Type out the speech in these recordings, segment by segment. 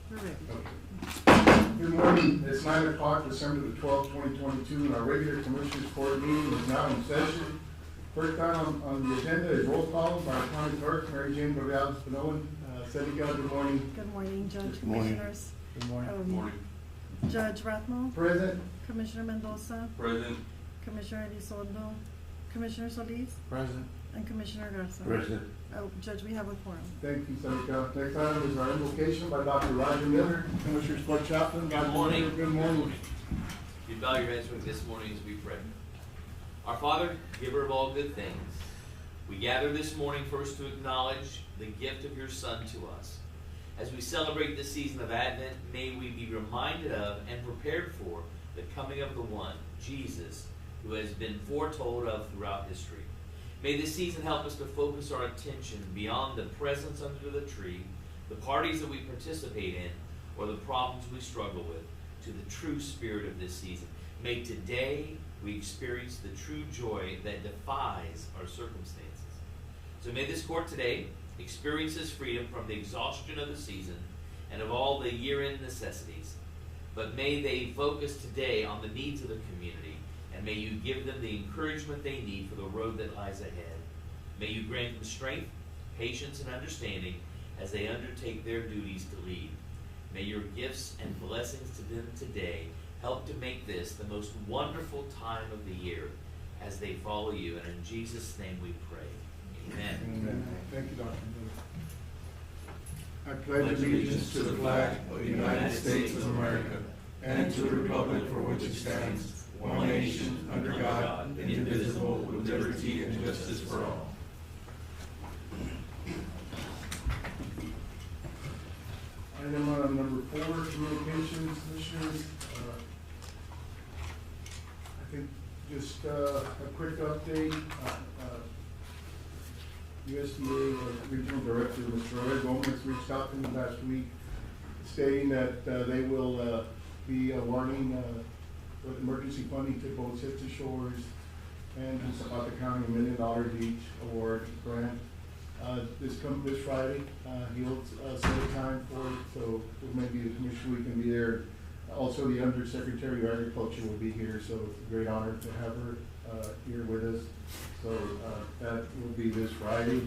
We're ready. Okay. Good morning. It's 9 o'clock, December the 12th, 2022, and our regular Commissioners Court meeting is now in session. First item on the agenda is roll call by County Clerk Mary Jane Borreal-Spinoan. Seneca, good morning. Good morning, Judge, Good morning. Commissioners. Good morning. Good morning. Judge Rathmo, Present. Commissioner Mendoza, Present. Commissioner Elizondo, Commissioner Solis, Present. and Commissioner Garza. Present. Oh, Judge, we have a quorum. Thank you, Seneca. Next item is our invocation by Dr. Roger Miller, Commissioners Court Chaplain. Good morning. Good morning. You bow your heads with this morning as we pray. Our Father, giver of all good things, we gather this morning first to acknowledge the gift of your Son to us. As we celebrate this season of Advent, may we be reminded of and prepared for the coming of the one, Jesus, who has been foretold of throughout history. May this season help us to focus our attention beyond the presence under the tree, the parties that we participate in, or the problems we struggle with, to the true spirit of this season. May today we experience the true joy that defies our circumstances. So may this court today experience this freedom from the exhaustion of the season and of all the year-end necessities. But may they focus today on the needs of the community, and may you give them the encouragement they need for the road that lies ahead. May you grant them strength, patience, and understanding as they undertake their duties to lead. May your gifts and blessings to them today help to make this the most wonderful time of the year as they follow you. And in Jesus' name we pray. Amen. Amen. Thank you, Dr. Miller. I pledge allegiance to the flag of the United States of America and to the republic for which it stands, one nation, under God, indivisible, with liberty and justice for all. Item number 4, communications, Commissioners. I think just a quick update. USDA Regional Director, Mr. Roy Gomez, reached out to me last week stating that they will be awarding emergency funding to both Sister Shores and to Zapata County $1 million each award grant. This Friday, he'll set a time for it, so maybe the commission we can be there. Also, the Undersecretary of Agriculture will be here, so it's a great honor to have her here with us. So that will be this Friday.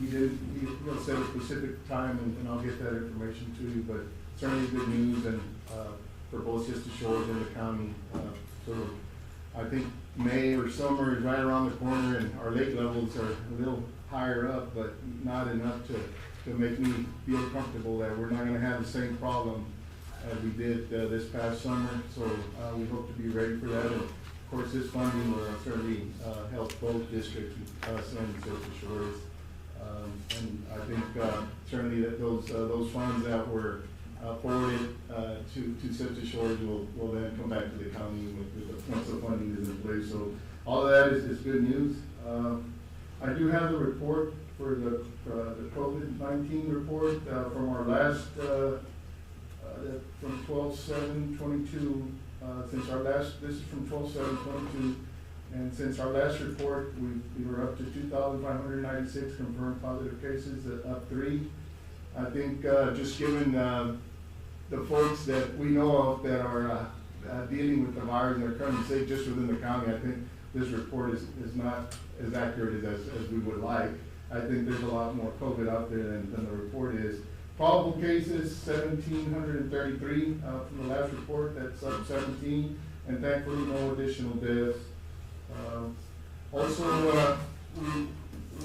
He'll set a specific time, and I'll get that information to you, but certainly good news and for both Sister Shores and the county. So I think May or summer is right around the corner, and our lake levels are a little higher up, but not enough to make me feel comfortable that we're not going to have the same problem as we did this past summer. So we hope to be ready for that. And of course, this funding will certainly help both districts, us and Sister Shores. And I think certainly that those funds that were forwarded to Sister Shores will then come back to the county once the funding is in place. So all of that is good news. I do have the report for the COVID-19 report from our last, from 12/7/22. Since our last, this is from 12/7/22, and since our last report, we were up to 2,596 confirmed positive cases, up 3. I think just given the folks that we know of that are dealing with the virus and are currently safe just within the county, I think this report is not as accurate as we would like. I think there's a lot more COVID out there than the report is. Probable cases, 1,733 from the last report, that's up 17, and thankfully no additional deaths. Also,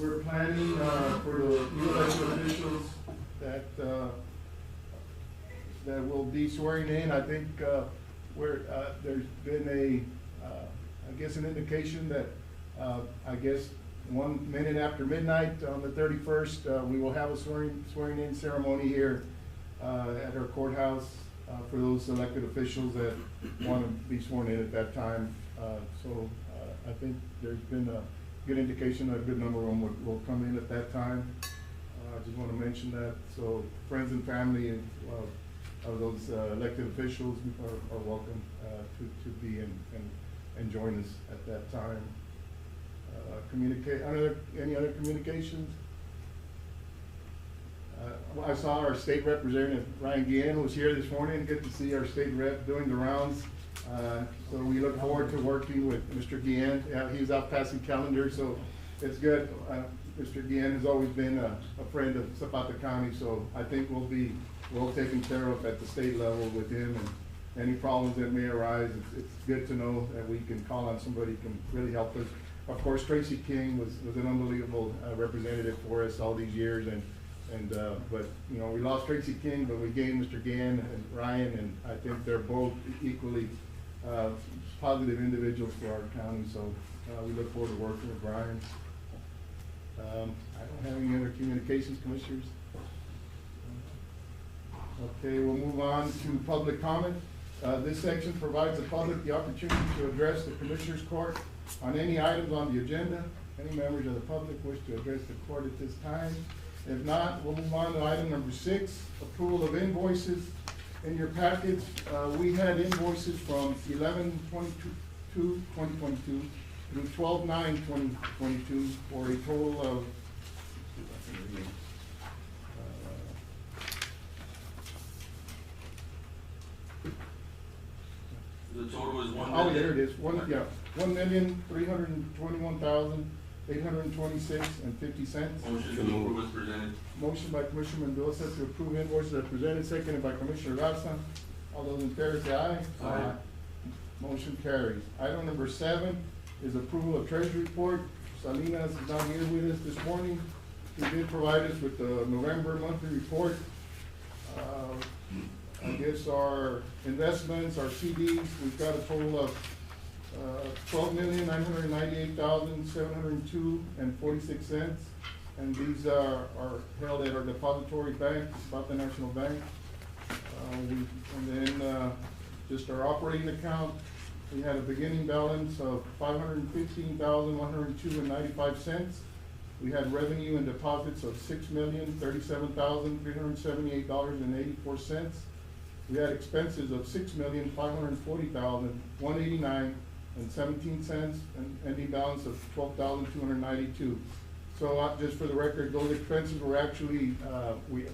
we're planning for the new elected officials that will be swearing in. I think there's been I guess an indication that I guess 1 minute after midnight on the 31st, we will have a swearing in ceremony here at our courthouse for those elected officials that want to be sworn in at that time. So I think there's been a good indication that a good number of them will come in at that time. I just want to mention that. So friends and family of those elected officials are welcome to be and join us at that time. Any other communications? I saw our state representative, Ryan Guillen, was here this morning. Good to see our state rep doing the rounds. So we look forward to working with Mr. Guillen. He's out passing calendar, so it's good. Mr. Guillen has always been a friend of Zapata County, so I think we'll be well taken care of at the state level with him, and any problems that may arise, it's good to know that we can call on somebody who can really help us. Of course, Tracy King was an unbelievable representative for us all these years, but you know, we lost Tracy King, but we gained Mr. Gann and Ryan, and I think they're both equally positive individuals for our county, so we look forward to working with Ryan. I don't have any other communications, commissioners. Okay, we'll move on to public comment. This section provides the public the opportunity to address the Commissioners Court on any items on the agenda. Any members of the public wish to address the court at this time? If not, we'll move on to item number 6, approval of invoices. In your package, we had invoices from 11/22/2022 through 12/9/2022 for a total of the total is one. oh, there it is. $1,321,826.50. Motion to approve as presented. Motion by Commissioner Mendoza to approve invoices as presented, seconded by Commissioner Garza. All those in favor say aye. Aye. Motion carries. Item number 7 is approval of treasury report. Salinas is not here with us this morning. He did provide us with the November monthly report. I guess our investments, our CDs, we've got a total of $12,998,702.46, and these are held at our depository bank, Zapata National Bank. And then just our operating account, we had a beginning balance of $515,102.95. We had revenue and deposits of $6,037,378.84. We had expenses of $6,540,189.17, and ending balance of $12,292. So just for the record, those expenses were actually, we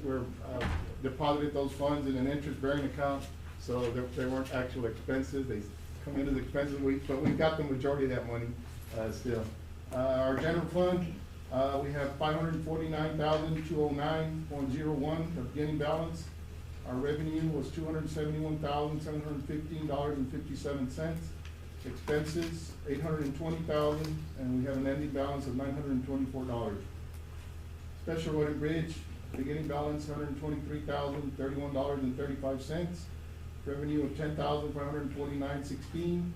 deposited those funds in an interest-bearing account, so they weren't actual expenses. They come in as expenses, but we got the majority of that money still. Our general fund, we have $549,209.01 of beginning balance. Our revenue was $271,715.57. Expenses, $820,000, and we have an ending balance of $924. Special road and bridge, beginning balance $123,031.35. Revenue of $10,529.16.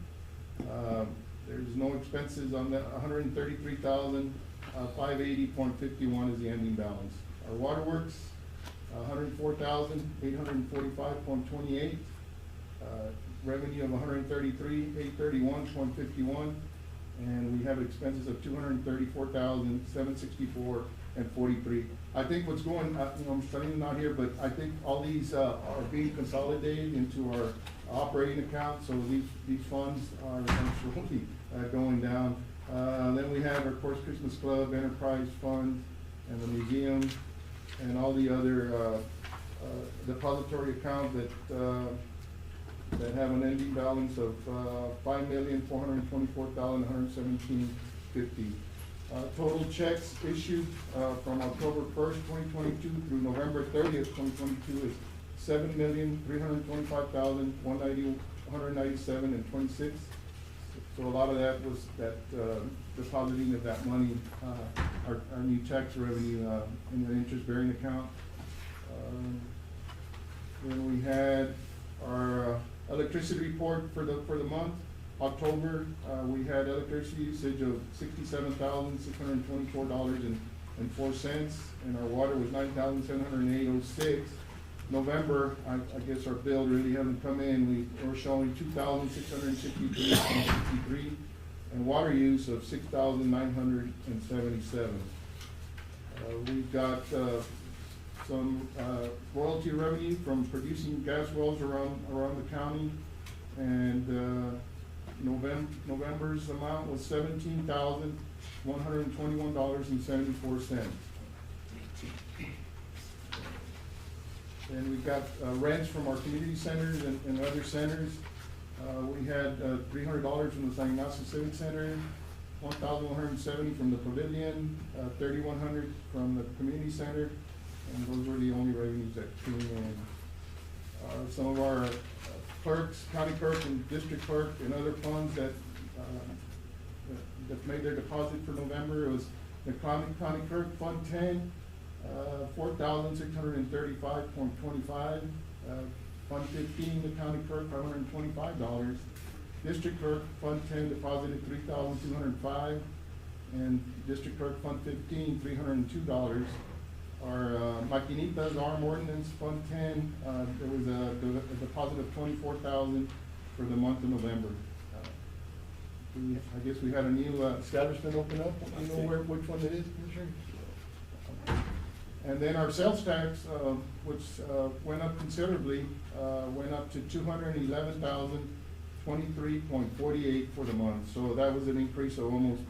There's no expenses on that. $133,580.51 is the ending balance. Our waterworks, $104,845.28. Revenue of $133,831.51, and we have expenses of $234,764.43. I think what's going, you know, I'm studying not here, but I think all these are being consolidated into our operating account, so these funds are actually going down. Then we have, of course, Christmas Club, Enterprise Fund, and the museum, and all the other depository accounts that have an ending balance of $5,424,117.50. Total checks issued from October 1st, 2022 through November 30th, 2022 is $7,325,197.26. So a lot of that was that depositing of that money, our new tax revenue in the interest-bearing account. Then we had our electricity report for the month. October, we had electricity usage of $67,624.04, and our water was $9,708.06. November, I guess our bill really hasn't come in. We're showing $2,663.63, and water use of $6,977. We've got some royalty revenue from producing gas wells around the county, and November's amount was $17,121.74. And we've got rents from our community centers and other centers. We had $300 from the San Ignacio Civic Center, 1,170 from the Pavilion, 3,100 from the community center, and those were the only revenues that came in. Some of our clerks, county clerk and district clerk and other funds that made their deposit for November, it was the county clerk, Fund 10, 4,635.25. Fund 15, the county clerk, $525. District clerk, Fund 10, deposited $3,205, and district clerk, Fund 15, $302. Our Maquinitas Arm Ordinance, Fund 10, there was a deposit of $24,000 for the month of November. I guess we had a new establishment open up. You know which one it is, Commissioner? And then our sales tax, which went up considerably, went up to $211,023.48 for the month. So that was an increase of almost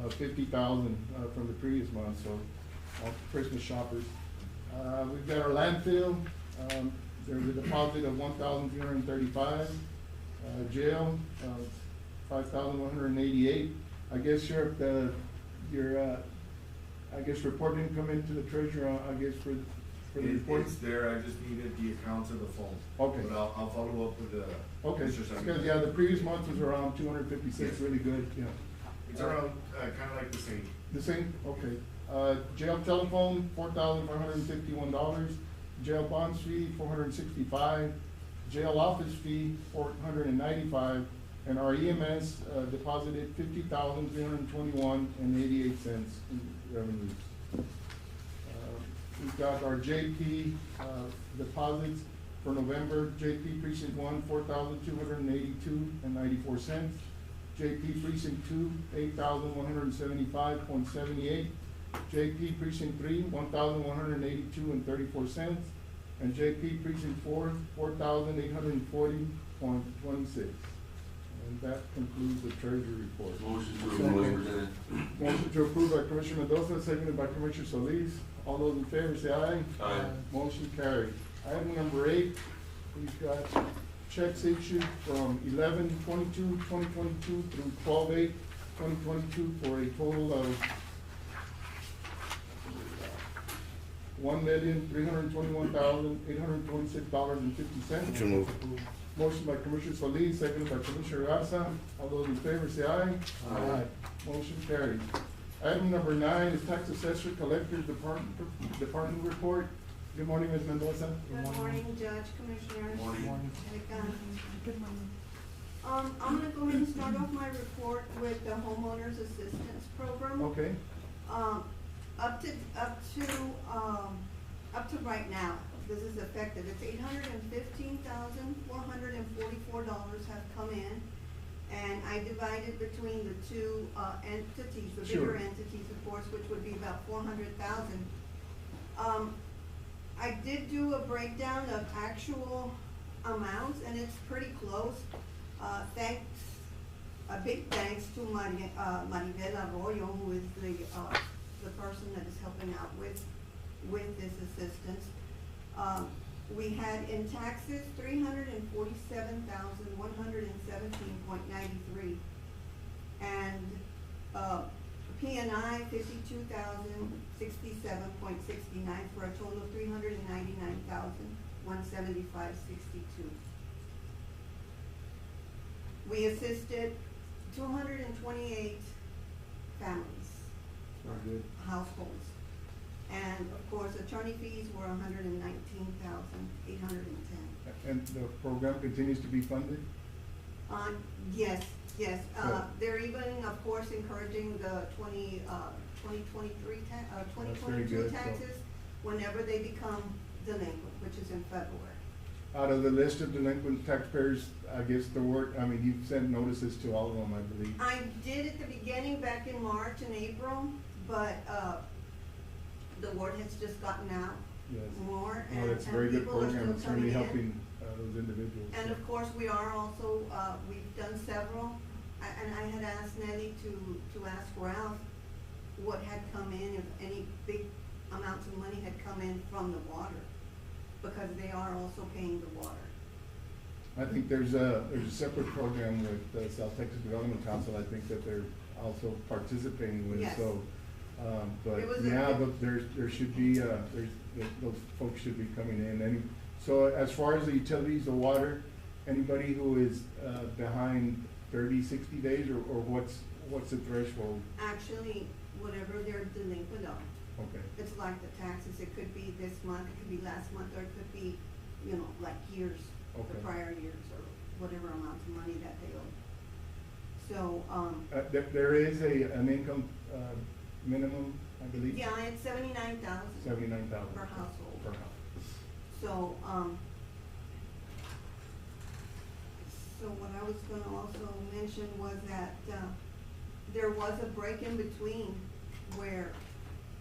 $50,000 from the previous month. So all Christmas shoppers. We've got our landfill. There's a deposit of $1,335. Jail, $5,188. I guess, Sheriff, your I guess report didn't come into the treasurer, I guess, for the report? It's there, I just needed the accounts and the phone. Okay. But I'll follow up with the. Okay, because, yeah, the previous month was around 256, Yes. really good, yeah. It's around, kinda like the same. The same, okay. Jail telephone, $4,551. Jail bonds fee, $465. Jail office fee, $495. And our EMS deposited $50,321.88 in revenues. We've got our JP deposits for November. JP Precinct 1, $4,282.94. JP Precinct 2, $8,175.78. JP Precinct 3, $1,182.34. And JP Precinct 4, $4,840.26. And that concludes the treasury report. Motion to approve as presented. Motion to approve by Commissioner Mendoza, seconded by Commissioner Solis. All those in favor say aye. Aye. Motion carried. Item number 8, we've got checks issued from 11/22/2022 through 12/8/2022 for a total of $1,321,826.50. Motion moved. Motion by Commissioner Solis, seconded by Commissioner Garza. All those in favor say aye. Aye. Motion carried. Item number 9 is Tax Assessor Collectors Department Report. Good morning, Ms. Mendoza. Good morning, Judge, Commissioners. Morning. Good morning. I'm gonna go ahead and start off my report with the homeowners assistance program. Okay, Up to right now, this is effective, it's $815,444 have come in. And I divided between the two, entities, the Sure. bigger entities, of course, which would be about 400,000. I did do a breakdown of actual amounts, and it's pretty close. A big thanks to Maribel Arroyo, who is the person that is helping out with this assistance. We had in taxes, $347,117.93. And, P&I, $52,067.69 for a total of $399,175.62. We assisted 228 families, very good. households. And of course, attorney fees were $119,810. And the program continues to be funded? Yes. Good. They're even, of course, encouraging the 2022 good, so- taxes whenever they become delinquent, which is in February. Out of the list of delinquent taxpayers, I guess you've sent notices to all of them, I believe. I did at the beginning back in March and April, but, the word has just gotten out Yes. more, Well, and it's a very good people are program, still it's really coming in. helping those individuals. And of course, we are also, we've done several, and I had asked Nelly to ask Ralph what had come in, if any big amounts of money had come in from the water. because they are also paying the water. I think there's a separate program with the South Texas Development Council, I think that they're also participating with, Yes. so. But It was yeah, a- but there should be, those folks should be coming in. So as far as the utilities, the water, anybody who is, behind 30, 60 days, or what's the threshold? Actually, whatever they're delinquent on. Okay, It's like the taxes, it could be this month, it could be last month, or it could be, like years, the Okay. prior years, or whatever amount of money that they owe. So, there is an income, minimum, I believe? yeah, it's 79,000. 79,000. Per household. Per house. So, so what I was gonna also mention was that, there was a break in between where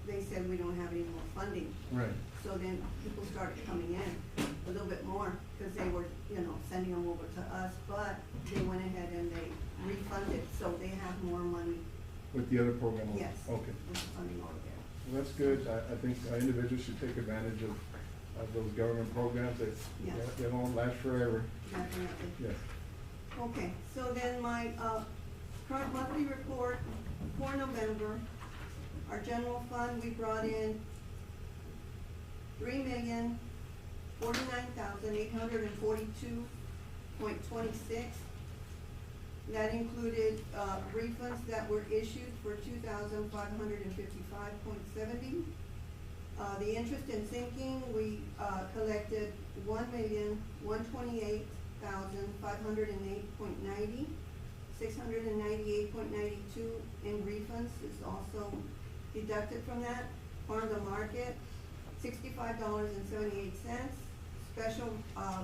they said we don't have any more funding. Right. So then people started coming in a little bit more, because they were, sending them over to us, but they went ahead and they refunded, so they have more money. With the other program? also? Yes. Okay. With the funding over there. Well, that's good. I think individuals should take advantage of those government programs that, Yes. they won't last forever. Definitely. Yes. Okay, so then my, current monthly report for November, our general fund, we brought in $3,049,842.26. That included, refunds that were issued for 2,555.70. The interest and sinking, we, collected 1,128,508.90. 698.92 in refunds is also deducted from that. Farm to market, $65.78. Special,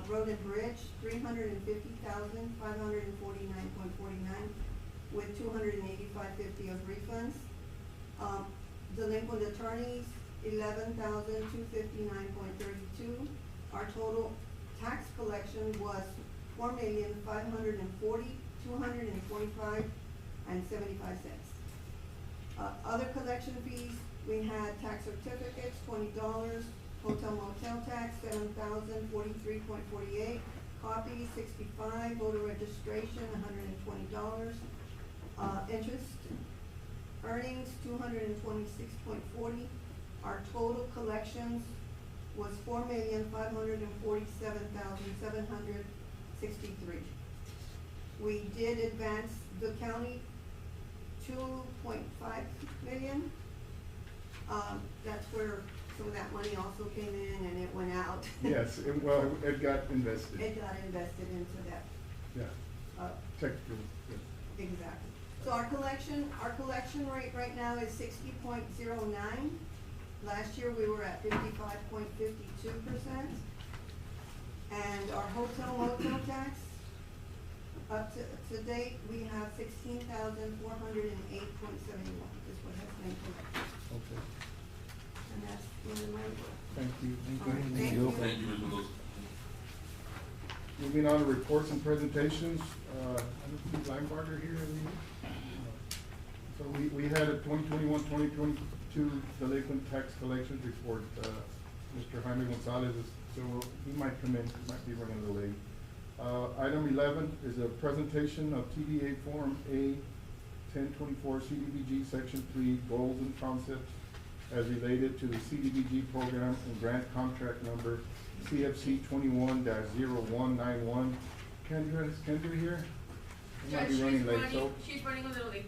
road and bridge, $350,549.49 with $285.50 of refunds. Delinquent attorneys, $11,259.32. Our total tax collection was $4,540,225.75. Other collection fees, we had tax certificates, $20, hotel motel tax, $7,043.48, copies, $65, voter registration, $120, interest earnings, $226.40. Our total collections was $4,547,763. We did advance the county $2.5 million. That's where some of that money also came in and it went out. Yes, it got invested. It got invested into that, Yeah, technical, yes. exactly. So our collection rate right now is 60.09. Last year, we were at 55.52%. And our hotel motel tax, up to date, we have 16,408.71 is what has been collected. Okay, And that's the end of my report. thank you. All right, thank you. Thank you, Ms. Mendoza. Moving on to reports and presentations, I don't see Linebarger here. So we had a 2021-2022 delinquent tax collections report. Mr. Jaime Gonzalez, so he might come in, he might be running a little late. Item 11 is a presentation of TDA Form A 1024 CDBG Section 3 Goals and Concepts as related to the CDBG program and grant contract number CFC 21-0191. Kendra here? He might be running late, so. She's running a little late.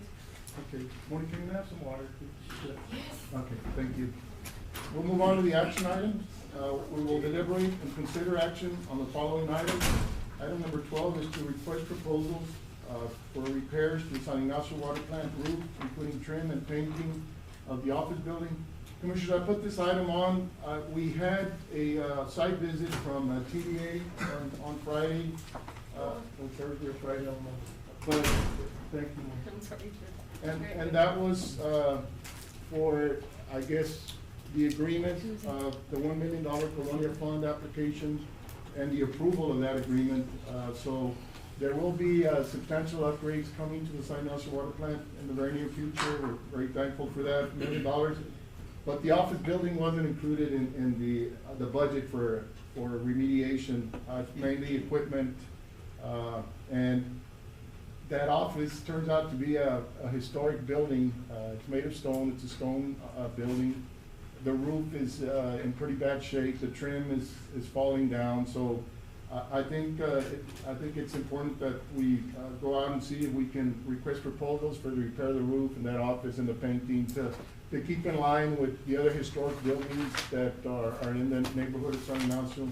Okay, Moni, can you have some water, please? Yes. Okay, thank you. We'll move on to the action items. We will deliberate and consider action on the following items. Item number 12 is to request proposals for repairs to San Ignacio Water Plant roof, including trim and painting of the office building. Commissioners, I put this item on. We had a site visit from TDA on Friday, or Thursday or Friday, I don't know. But, thank you, Moni. I'm sorry. And that was, for, I guess, the agreement of the $1 million Colonia Fund application and the approval of that agreement. So there will be substantial upgrades coming to the San Ignacio Water Plant in the very near future. We're very thankful for that, $1 million. But the office building wasn't included in the budget for for remediation, mainly equipment. And that office turns out to be a historic building. It's made of stone, it's a stone building. The roof is in pretty bad shape, the trim is falling down, so I think it's important that we go out and see if we can request proposals for the repair of the roof and that office and the painting to keep in line with the other historic buildings that are in the neighborhood of San Ignacio.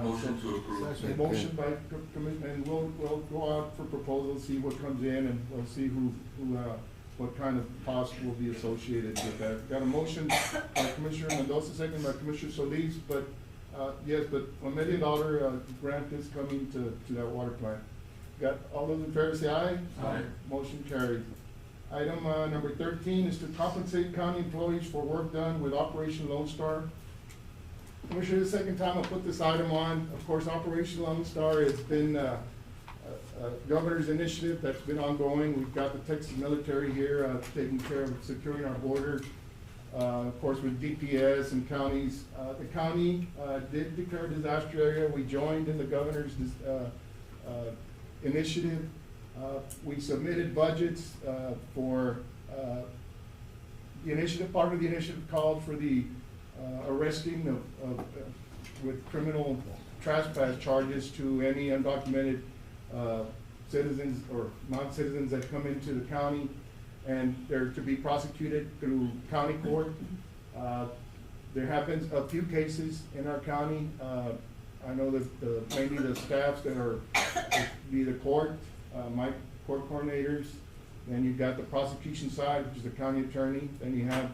Motion to approve. A motion by Commissioner, and we'll go out for proposals, see what comes in, and we'll see what kind of cost will be associated with that. Got a motion by Commissioner Mendoza, second by Commissioner Solis, but, yes, but $1 million grant is coming to that water plant. Got all those in favor say aye? Aye. Motion carries. Item number 13 is to compensate county employees for work done with Operation Lone Star. Commissioner, the second time I put this item on. Of course, Operation Lone Star has been a governor's initiative that's been ongoing. We've got the Texas military here taking care of securing our border. Of course, with DPS and counties. The county did declare a disaster area. We joined in the governor's initiative. We submitted budgets for the initiative. Part of the initiative called for the arresting with criminal trespass charges to any undocumented citizens or non-citizens that come into the county, and they're to be prosecuted through county court. There have been a few cases in our county. I know that mainly the staffs that are be the court, my court coordinators. Then you've got the prosecution side, which is the county attorney. Then you have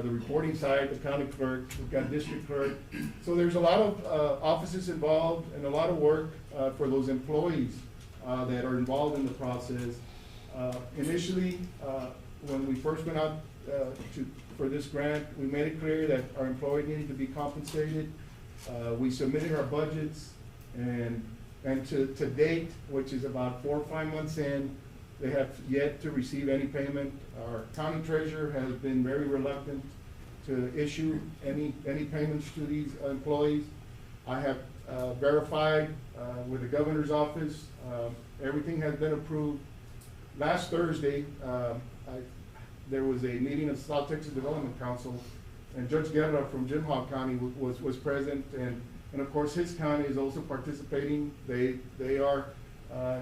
the reporting side, the county clerk. We've got district clerk. So there's a lot of offices involved and a lot of work for those employees that are involved in the process. Initially, when we first went out for this grant, we made it clear that our employee needed to be compensated. We submitted our budgets, and to date, which is about 4 or 5 months in, they have yet to receive any payment. Our county treasurer has been very reluctant to issue any payments to these employees. I have verified with the governor's office, everything has been approved. Last Thursday, there was a meeting of South Texas Development Council, and Judge Guerra from Jim Hall County was present, and of course his county is also participating. They are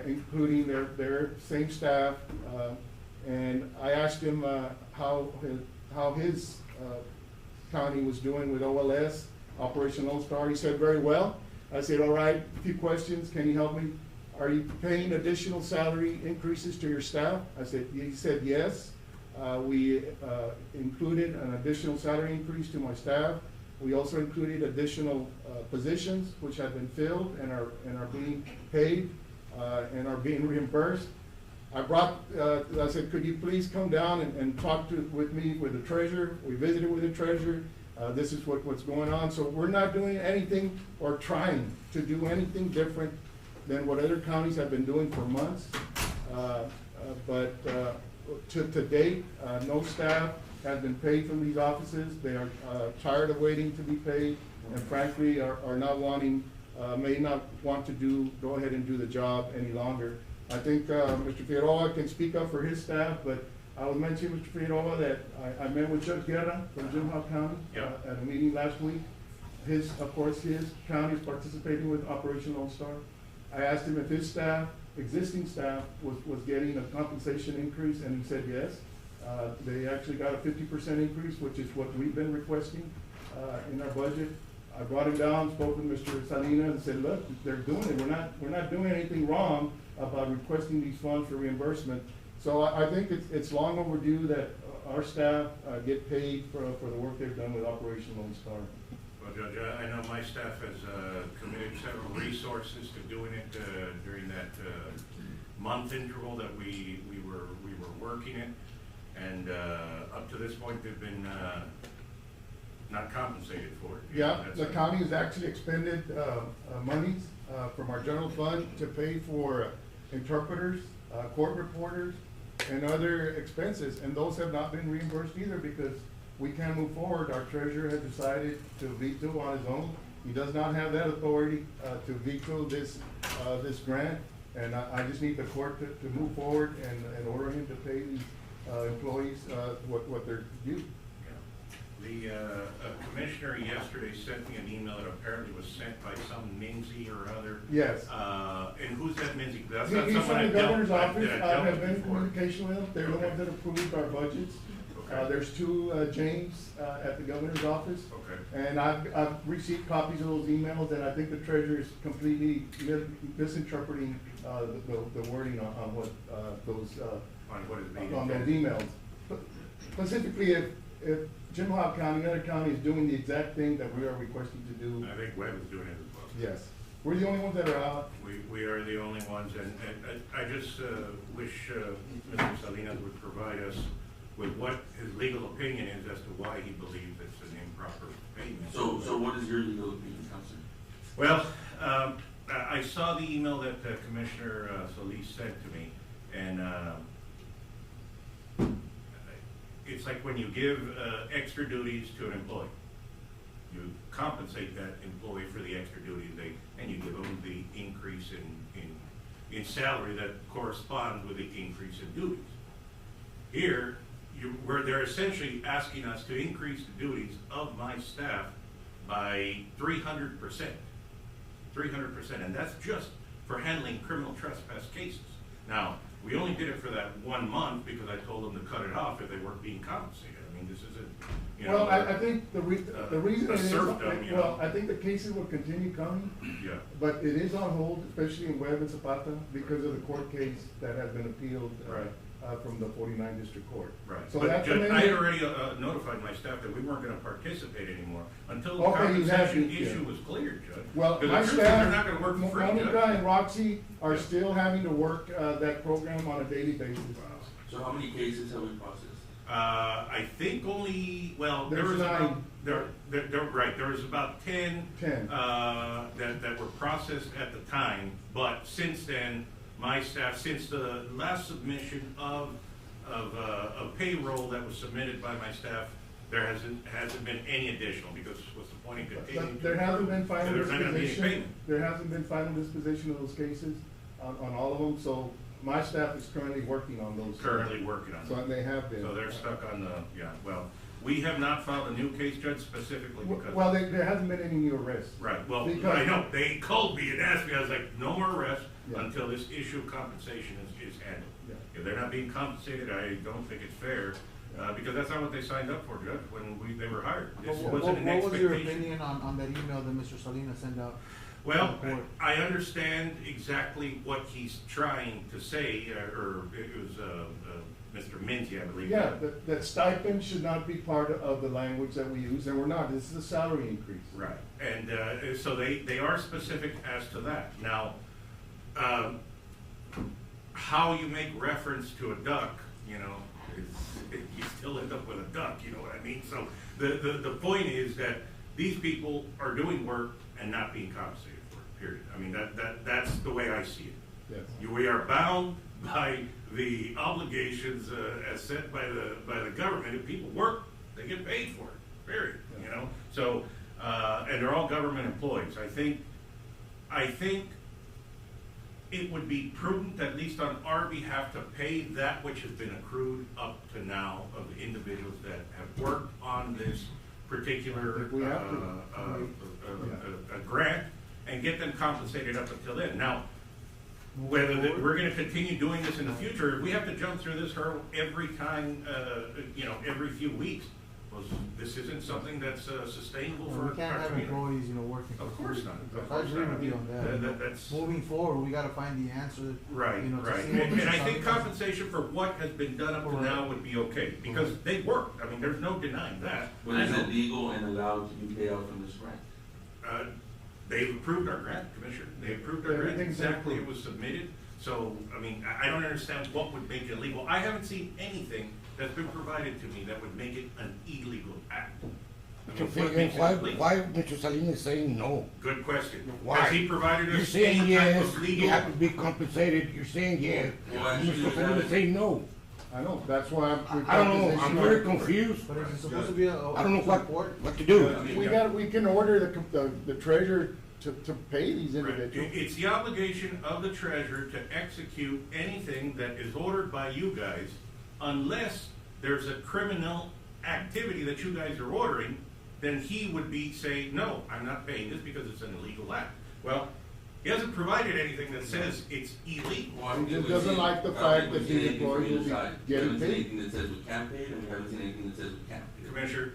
including their same staff, and I asked him how his county was doing with OLS, Operation Lone Star. He said very well. I said, all right, a few questions, can you help me? Are you paying additional salary increases to your staff? He said yes. We included an additional salary increase to my staff. We also included additional positions which have been filled and are being paid and are being reimbursed. I said, could you please come down and talk with me with the treasurer? We visited with the treasurer. This is what's going on. So we're not doing anything or trying to do anything different than what other counties have been doing for months. But to date, no staff has been paid from these offices. They are tired of waiting to be paid, and frankly are not wanting, may not want to go ahead and do the job any longer. I think Mr. Figueroa can speak up for his staff, but I was mentioning, Mr. Figueroa, that I met with Judge Guerra from Jim Hall County at a meeting last week. Of course, his county is participating with Operation Lone Star. I asked him if his staff, existing staff, was getting a compensation increase, and he said yes. They actually got a 50% increase, which is what we've been requesting in our budget. I brought him down, spoke with Mr. Salinas, and said, look, they're doing it. We're not doing anything wrong about requesting these funds for reimbursement. So I think it's long overdue that our staff get paid for the work they've done with Operation Lone Star. Well, Judge, I know my staff has committed several resources to doing it during that month interval that we were working it, and up to this point they've been not compensated for it. Yeah, the county has actually expended monies from our general fund to pay for interpreters, court reporters, and other expenses, and those have not been reimbursed either because we can't move forward. Our treasurer has decided to veto on his own He does not have that authority, to veto this, this grant. And I just need the court to move forward and order him to pay these, employees, what they're due. The commissioner yesterday sent me an email that apparently was sent by some Minzy or other. Yes. And who's that Minzy? That's He's not from someone the governor's that office. I I dealt have with been in before. communication with them. They're the Okay. ones that approved our budgets. Okay. There's two, James, at the governor's office. Okay. And I've received copies of those emails, and I think the treasurer is completely misinterpreting, the wording on what, those, On what is being on those intended. emails. Specifically, if Jim Howe County, another county is doing the exact thing that we are requesting to do, I think Webb is doing it as well. yes. We're the only ones that are out. We are the only ones, and I just wish Mr. Salinas would provide us with what his legal opinion is as to why he believes it's an improper payment. So what is your legal opinion, Councilor? Well, I saw the email that Commissioner Solis sent to me, and it's like when you give extra duties to an employee. You compensate that employee for the extra duties and you give them the increase in salary that corresponds with the increase in duties. Here, where they're essentially asking us to increase the duties of my staff by 300%. 300%, and that's just for handling criminal trespass cases. Now, we only did it for that 1 month because I told them to cut it off if they weren't being compensated. I mean, this isn't, you know. Well, I think the reason it is, serfdom, you well, know. I think the cases will continue coming, Yeah. but it is on hold, especially in Webb and Zapata, because of the court case that has been appealed, Right. From the 49 District Court. Right, So but that's Judge, the I had main- already notified my staff that we weren't gonna participate anymore until the Okay, you have compensation to, yeah. issue was cleared, Judge. Well, Because my the truth is, they're not staff, gonna work for free, Monica Judge. and Roxy are Yeah. still having to work, that program on a daily basis. So how many cases have we processed? I think only, well, there There's was about, 9. right, there was about 10. 10. That were processed at the time, but since then, my staff, since the last submission of payroll that was submitted by my staff, there hasn't been any additional, because what's the point in continuing? But there hasn't been final There's not gonna be any disposition, payment. there hasn't been final disposition of those cases on all of them, so my staff is currently working on those. Currently working on So it. they have been. So they're stuck on the, yeah, well, we have not filed a new case, Judge, specifically because. Well, there hasn't been any new arrests. Right, well, Because- I know, they called me and asked me, I was like, no more arrests Yeah. until this issue of compensation is handled. Yeah. If they're not being compensated, I don't think it's fair, because that's not what they signed up for, Judge, when they were hired. This wasn't an What was your expectation. opinion on that email that Mr. Salinas sent out? Well, to the court? I understand exactly what he's trying to say, or it was, Mr. Minty, I believe. Yeah, that stipend should not be part of the language that we use, and we're not, this is a salary increase. Right, and so they are specific as to that. Now, how you make reference to a duck, you know, you still end up with a duck, you know what I mean? So the point is that these people are doing work and not being compensated for it, period. I mean, that's the way I see it. Yes. We are bound by the obligations as set by the government. If people work, they get paid for it, period, you know? So, and they're all government employees. I think it would be prudent, at least on our behalf, to pay that which has been accrued up to now of the individuals that have worked on this particular If we have to. grant, and get them compensated up until then. Now, whether we're gonna continue doing this in the future, if we have to jump through this hurdle every time, you know, every few weeks, well, this isn't something that's sustainable for our We can't have community. employees, working. Of course not. Of I course agree not. with you on that. That's. Moving forward, we gotta find the answer. Right, to right. see what And Mr. I think Salinas- compensation for what has been done up to now would be okay, because they worked. I mean, there's no denying that. But I is know. it legal and allowed to be paid out from this grant? They've approved our grant, Commissioner. They approved our grant, Everything's exactly, it approved. was submitted. So, I mean, I don't understand what would make it illegal. I haven't seen anything that's been provided to me that would make it an illegal act. I mean, what makes it illegal? Why Mr. Salinas is saying no? Good question. Why? Has he provided You're us saying any type yes, of legal? you have to be compensated, you're saying yes. Well, actually, Mr. Salinas is saying no. I know, that's why I'm. I don't know, I'm very confused. But is it supposed to be a I don't know report? what to do. We can order the treasurer to pay these Right. individuals. It's the obligation of the treasurer to execute anything that is ordered by you guys unless there's a criminal activity that you guys are ordering, then he would be saying, no, I'm not paying this because it's an illegal act. Well, he hasn't provided anything that says it's illegal. Well, He just we doesn't see- like the I don't fact think that we've the seen anything employee from will either be side. We getting haven't seen paid. anything that says we can't pay it, and we haven't seen anything that says we can't pay it. Commissioner,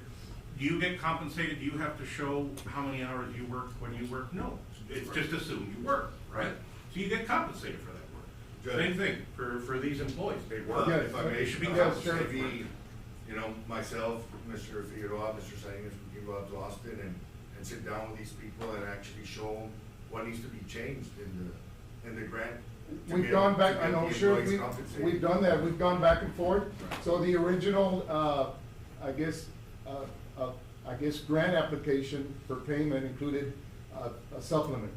do you get compensated? Do you have to show how many hours you work when you work? No, it's just assumed you work, right? So you get compensated for that work. Judge. Same thing for these employees, they work. Yeah. If I may, They should be Yes, sir. compensated. maybe, you know, myself, Mr. Figueroa, Mr. Salinas, we can go out to Austin and sit down with these people and actually show them what needs to be changed in the grant. to We've get- gone to back, get I know, the sure, employees compensated. we've done that, we've gone back and forth. Right. So the original, I guess grant application for payment included a supplement.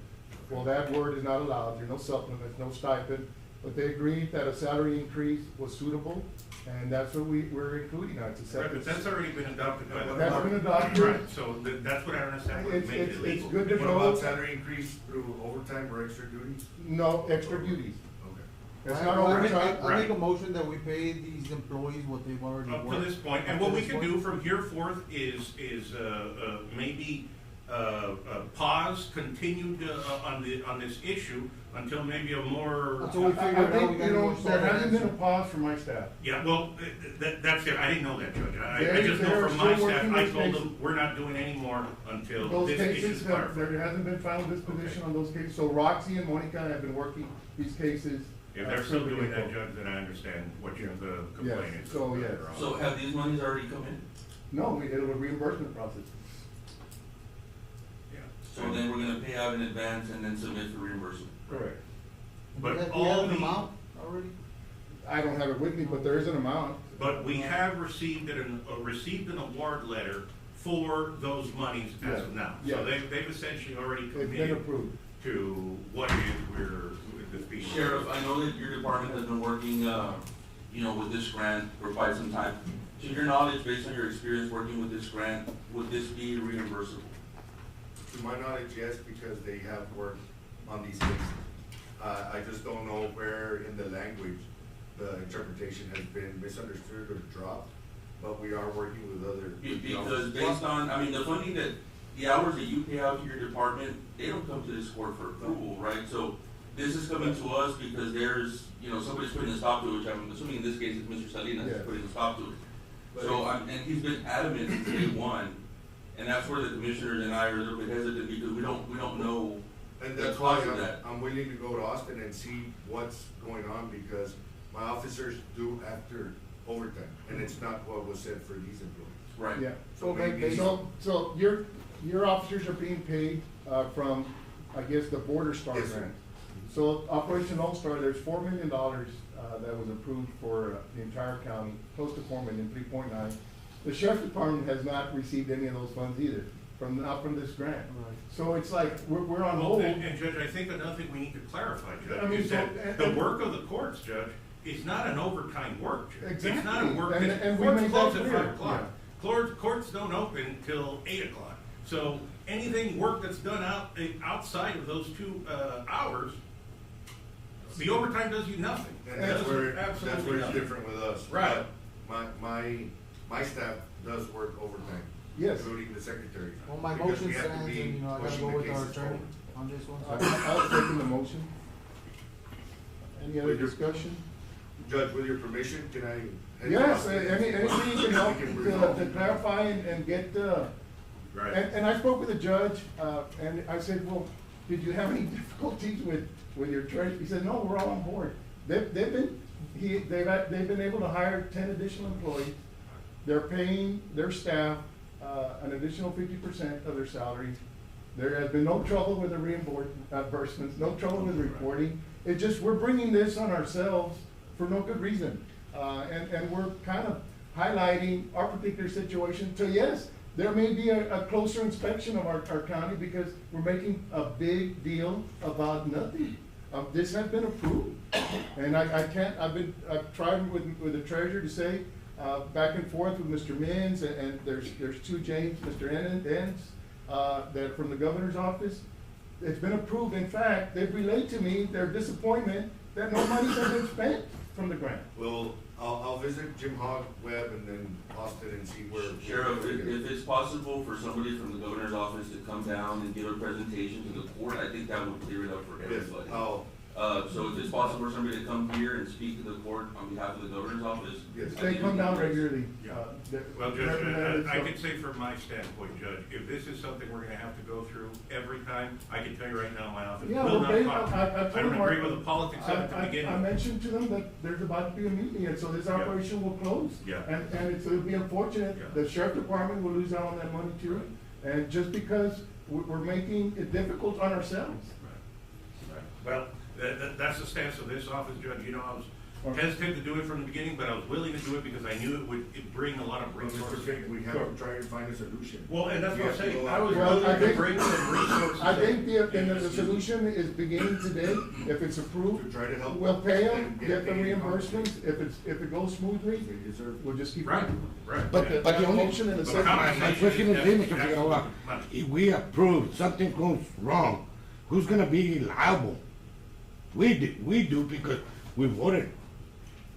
Well, that word is not allowed, there's no supplement, no stipend, but they agreed that a salary increase was suitable, and that's what we're including now, it's a Right, separate. but that's already been adopted by the. That's been adopted. Right, so that's what I don't understand, what It's- made it it's illegal. good to What know. about salary increase through overtime or extra duties? No extra duties. Okay. It's I- not I make- overtime. I make a motion that we pay these employees what they've already Up worked. to this point, and Up what to we this can point. do from here forth is maybe pause, continued on this issue until maybe a more. Until we I figure it out, think, we you gotta know, go there start hasn't been a answer. pause from my staff. Yeah, well, that's it, I didn't know that, Judge, I They're- just know they're from my still staff, working I those told cases. them, we're not doing any more until Those this issue cases, is clarified. there hasn't been final disposition on those cases, so Roxy and Monica have been working these cases. If they're still since the doing that, get-go. Judge, then I understand what your Yes, complaint is. so, yes. So have these monies already come in? No, it was a reimbursement process. Yeah. So then we're gonna pay out in advance and then submit for reimbursement? Correct. But Do we have all an the- amount already? I don't have it with me, but there is an amount. But we have received received an award letter for those monies as of now. So Yes. they've essentially already It's been committed approved. to what it is we're, this being. Sheriff, I know that your department has been working, with this grant for quite some time. To your knowledge, based on your experience working with this grant, would this be reimbursable? To my knowledge, yes, because they have worked on these cases. I just don't know where in the language the interpretation has been misunderstood or dropped, but we are working with other. Because based on, the funding that, the hours that you pay out to your department, they don't come to this court for approval, right? So this is coming to us because there's, somebody's putting a stop to it, which I'm assuming in this case it's Mr. Salinas Yes. is putting a stop to it. But So, and he's been adamant since day one, and that's where the commissioners and I are a little bit hesitant because we don't know And the that's why cause of that. I'm willing to go to Austin and see what's going on, because my officers do after overtime, and it's not what was said for these employees. Right. Yeah. So maybe. So your officers are being paid, from, I guess, the Border Star Yes, sir. grant. So Operation Lone Star, there's $4 million, that was approved for the entire county, close to 3.9. The sheriff's department has not received any of those funds either, not from this grant. Right. So it's like, we're on Well, hold. and Judge, I think another thing we need to clarify, I Judge, mean, is so- that the work of the courts, Judge, is not an overtime work, Judge. It's not a Exactly. work, And we courts made close that at clear. 5 o'clock. Courts don't open till 8 o'clock. So anything work that's done outside of those 2 hours, the overtime does you nothing. And that's where Absolutely it's nothing. different with us. Right. But my staff does work overtime. Yes. Including the secretary. Well, my because motion we have to stands, be and, I gotta pushing go the with our cases attorney forward. on this one. I was taking the motion. Any other With your- discussion? Judge, with your permission, can I? Yes, anything you can help We can to resolve. to clarify and get, Right. and I spoke with the judge, and I said, well, did you have any difficulties with your treasurer? He said, no, we're all on board. They've been able to hire 10 additional employees. They're paying their staff, an additional 50% of their salaries. There has been no trouble with the reimbursements, no trouble with reporting. It just, we're bringing this on ourselves for no good reason. And we're kind of highlighting our particular situation. So yes, there may be a closer inspection of our county because we're making a big deal about nothing. this has been approved. And I can't, I've tried with the treasurer to say, back and forth with Mr. Mins, and there's two James, Mr. Enns, that from the governor's office. It's been approved. In fact, they've relayed to me their disappointment that no money has been spent from the grant. Well, I'll visit Jim Hogg, Webb, and then Austin and see where. Sheriff, if it's possible for somebody from the governor's office to come down and give a presentation to the court, I think that would clear it up for Yes, everybody. I'll, So if it's possible for somebody to come here and speak to the court on behalf of the governor's office. yes. They come down regularly. Yeah. The Well, Judge, representatives I from- can say from my standpoint, Judge, if this is something we're gonna have to go through every time, I can tell you right now, my office Yeah, will well, not they, talk. I I told don't them, agree with the politics of it to begin I with. mentioned to them that there's about to be a meeting, and so this Yeah. operation will close. Yeah. And it'll be unfortunate, Yeah. the sheriff department will lose out on that money too. And just because we're making it difficult on ourselves. Right. Well, that's the stance of this office, Judge. You know, I was hesitant to do it from the beginning, but I was willing to do it because I knew it'd bring a lot of Well, Mr. resources. Fick, we have to try and find a solution. Well, and that's We what I'm have to saying. go I out was there. Well, I willing to think- bring some resources. I think the solution is beginning today, if it's To approved. try to help. We'll pay them, and get the paid. reimbursements, if it goes smoothly, They deserve. we'll just keep Right, going. right. But yeah. the only, Motion and a But second. my question is this, Mr. Figueroa, if we approve, something goes wrong, who's gonna be liable? We do because we voted.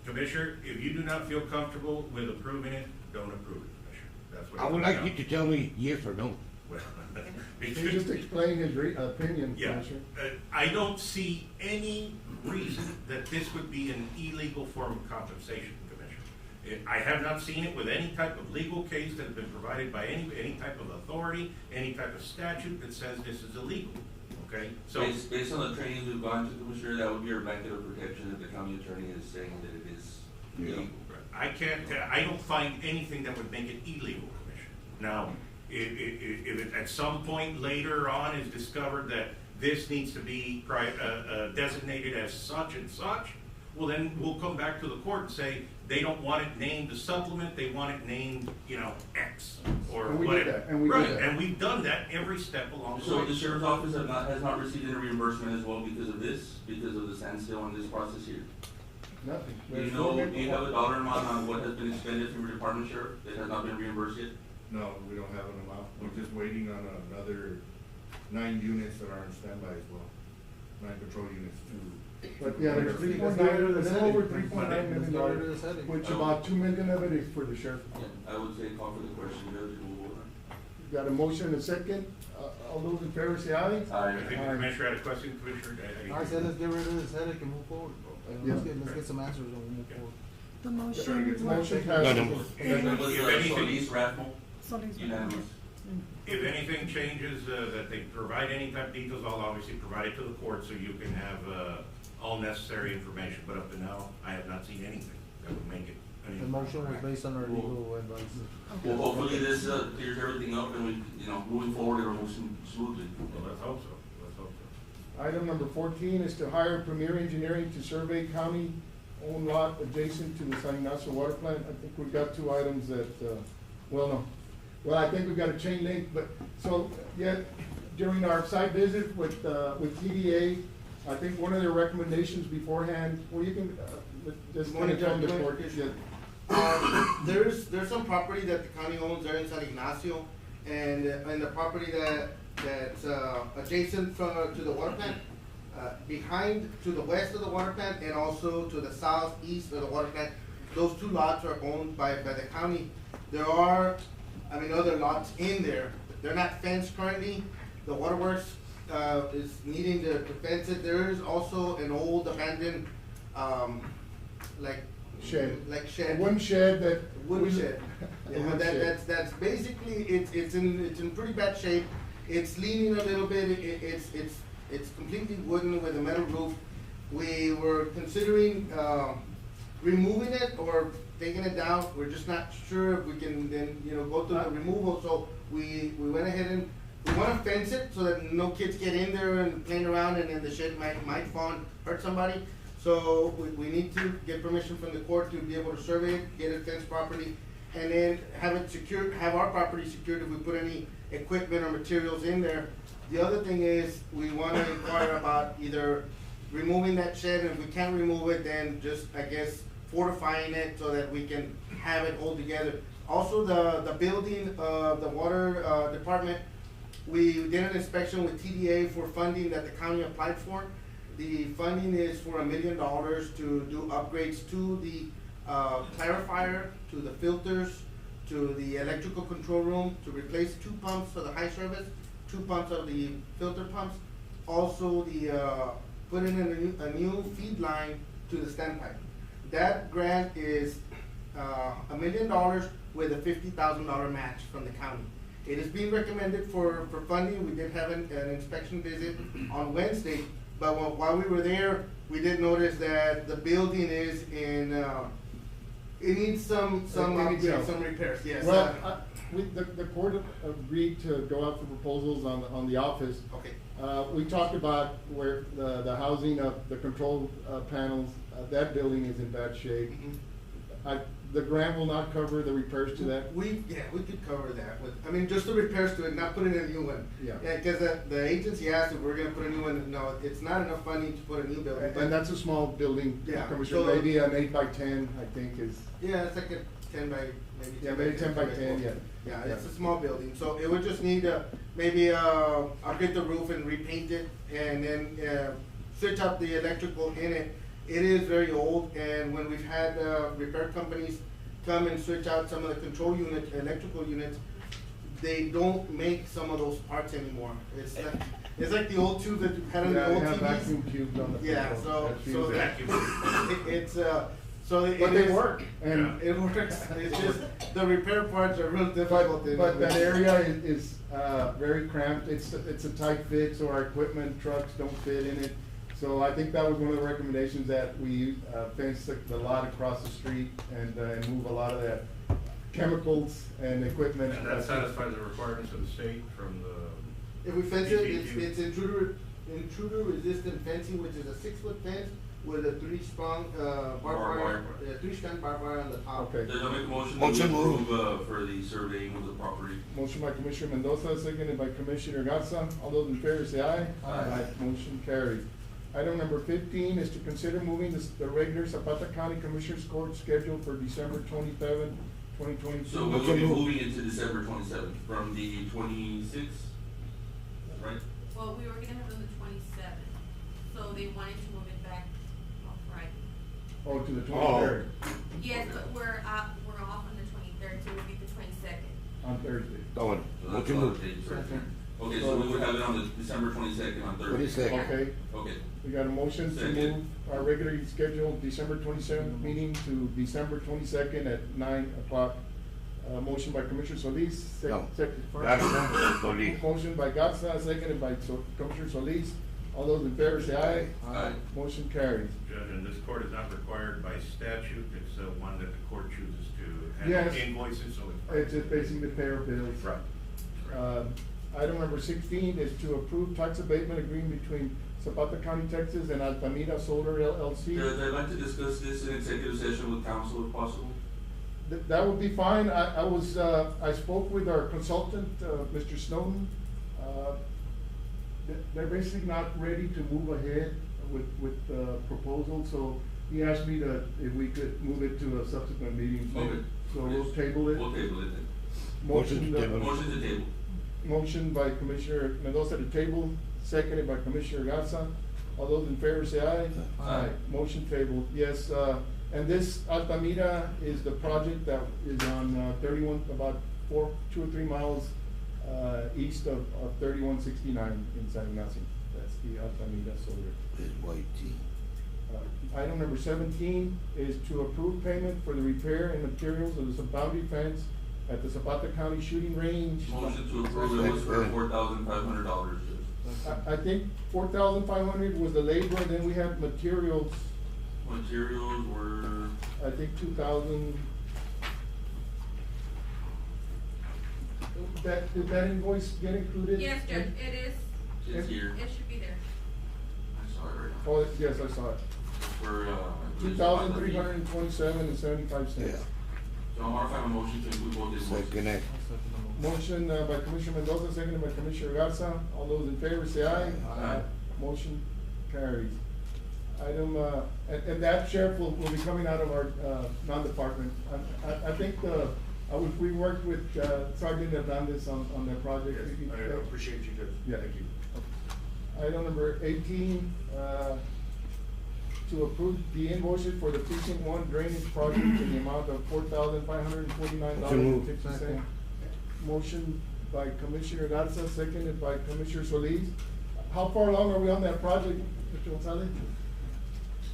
Commissioner, if you do not feel comfortable with approving it, don't approve it, Commissioner. That's what. I would like you to tell me yes or no. Well, He just explained his opinion, Yeah, Commissioner. I don't see any reason that this would be an illegal form of compensation, Commissioner. I have not seen it with any type of legal case that has been provided by any type of authority, any type of statute that says this is illegal, okay? So, Based on the trainings we've gone to, Commissioner, that would be our blanket of protection if the county attorney is saying that it is illegal. I don't find anything that would make it illegal, Commissioner. Now, if it at some point later on is discovered that this needs to be designated as such and such, well, then we'll come back to the court and say, they don't want it named a supplement, they want it named, X, or And we did whatever. that, and we did Right, that. and we've done that every step along the So way. the sheriff's office has not received any reimbursement as well because of this, because of the standstill on this process here? Nothing. Do you have a dollar amount on what has been expended from your department, Sheriff, that has not been reimbursed yet? No, we don't have an amount. We're just waiting on another 9 units that are on standby as well. 9 patrol units to. But yeah, there's Let's 3.9, get rid of the a little setting. over $3.9 million, Let's get rid of the setting. which about $2 million of it is for the sheriff. I would say call for the question, Judge, and we'll vote on it. Got a motion and a second, all those in favor say aye. I think the Aye. Commissioner had a question, Commissioner? I said, let's get rid of this headache and move forward, bro. And let's get some answers and we'll move forward. The Motion motion. passes. That was If anything- Solis Rathmel, Solis. unanimous. If anything changes, that they provide any type of details, I'll obviously provide it to the court so you can have, all necessary information, but up to now, I have not seen anything that would make it. an The motion was based on our legal advice. Well, hopefully this clears everything up and we, moving forward, it'll move smoothly. Well, let's hope so, let's hope so. Item number 14 is to hire Premier Engineering to survey county-owned lot adjacent to the San Ignacio Water Plant. I think we've got two items that, I think we've got a chain link, but, so, yeah, during our site visit with TDA, I think one of their recommendations beforehand, well, you can, just kind of tell the court. There's some property that the county owns there in San Ignacio, and the property that's adjacent to the water plant, behind, to the west of the water plant, and also to the southeast of the water plant. Those two lots are owned by the county. There are, other lots in there. They're not fenced currently. The waterworks is needing to fence it. There is also an old abandoned, Shed. shed. One shed that. Wooden shed. A Yeah, wood shed. that's basically, it's in pretty bad shape. It's leaning a little bit, it's completely wooden with a metal roof. We were considering, removing it or taking it down. We're just not sure if we can then, go through the removal, so we went ahead and, we wanna fence it so that no kids get in there and playing around and then the shed might fall and hurt somebody. So we need to get permission from the court to be able to survey it, get it fenced properly, and then have it secured, have our property secured if we put any equipment or materials in there. The other thing is, we wanna inquire about either removing that shed, and if we can't remove it, then just, I guess, fortifying it so that we can have it all together. Also, the building, the water, department, we did an inspection with TDA for funding that the county applied for. The funding is for $1 million to do upgrades to the, clarifier, to the filters, to the electrical control room, to replace 2 pumps for the high service, 2 pumps of the filter pumps. Also, put in a new feed line to the standpipe. That grant is $1 million with a $50,000 match from the county. It is being recommended for funding. We did have an inspection visit on Wednesday, but while we were there, we did notice that the building is in, it needs some upgrades, some repairs, yes. Well, the court agreed to go out for proposals on the office. Okay. We talked about where the housing of the control panels, that building is in bad shape. Mhm. The grant will not cover the repairs to that? We could cover that with, I mean, just the repairs to it, not putting in a new one. Yeah. Yeah, cause the agency asked if we're gonna put a new one, no, it's not enough funding to put a new building. And that's a small building, Yeah, Commissioner, so- maybe an 8 by 10, I think is. Yeah, it's like a 10 by, maybe. Yeah, maybe 10 by 10, yeah. Yeah, it's a small building, so it would just need maybe, upgrade the roof and repaint it, and then, switch out the electrical in it. It is very old, and when we've had, repair companies come and switch out some of the control units, electrical units, they don't make some of those parts anymore. It's like the old tubes that you had on the old Yeah, TVs. vacuum tubes on the. Yeah, control. so That feels it. it's, so it But they is- work, and. It works, it's just, the repair parts are real difficult. But that area is very cramped, it's a tight fit, so our equipment, trucks don't fit in it. So I think that was one of the recommendations, that we fence the lot across the street and move a lot of that chemicals and equipment. And that satisfies the requirements of the state from the. If we fence it, BTQ. it's intruder resistant fencing, which is a 6-foot fence with a 3-strong, barbed Barbed wire, wire. 3-strand barbed wire on the top. Okay. Does I make a motion Motion to moved. approve, for the surveying of the property? Motion by Commissioner Mendoza, seconded by Commissioner Gatsa. All those in favor say aye. Aye. Motion carries. Item number 15 is to consider moving the regular Zapata County Commissioners Court schedule for December 27, 2022. So we will be moving it to December 27th from the 26th, right? Well, we were gonna have it on the 27th, so they wanted to move it back on Friday. Oh, to the 23rd, Yes, but we're off on the 23rd, so it would be the 22nd. on Thursday. Going. So that's Motion all moved. the dates right there. Okay, so we would have it on the December 22nd on Thursday. 22nd. Okay, Okay. we got a motion to Second. move our regularly scheduled December 27th meeting to December 22nd at 9 o'clock. Motion by Commissioner Solis. No. Second. Solis. Motion by Gatsa, seconded by Commissioner Solis. All those in favor say aye. Aye. Motion carries. Judge, and this court is not required by statute, it's one that the court chooses to Yes. handle invoices, so It's just basically pay our bills. Right. Item number 16 is to approve tax abatement agreement between Zapata County, Texas and Altamira Solar LLC. Judge, I'd like to discuss this in executive session with counsel if possible. That would be fine. I spoke with our consultant, Mr. Snowden. They're basically not ready to move ahead with the proposal, so he asked me if we could move it to a subsequent meeting. Okay. So we'll table it. We'll table it then. Motion to table. Motion to table. Motion by Commissioner Mendoza to table, seconded by Commissioner Gatsa. All those in favor say aye. Aye. Motion tabled, yes, and this Altamira is the project that is on 31, about 2 or 3 miles east of 3169 in San Ignacio. That's the Altamira Solar. It's white tea. Item number 17 is to approve payment for the repair and materials of the boundary fence at the Zapata County Shooting Range. Motion to approve, it was for $4,500, Judge. I think 4,500 was the labor, and then we had materials, Materials were, I think 2,000. Did that invoice get included? Yes, Judge, it is, it's here, it should be there. I saw it right now. Oh, yes, I saw it. For, $2,327.75. Yeah. So I'm modifying my motion to include both invoices. Second it. Motion by Commissioner Mendoza, seconded by Commissioner Garza. All those in favor say aye. Aye. Motion carries. Item, and that, Sheriff, will be coming out of our, non-department. I think we worked with, Sergeant Hernandez on that project. Yes, I appreciate you, Judge. Yeah. Thank you. Item number 18, to approve the invoices for the precinct 1 drainage project in the amount of $4,549.50. Motion by Commissioner Garza, seconded by Commissioner Solis. How far along are we on that project, Mr. Gonzalez?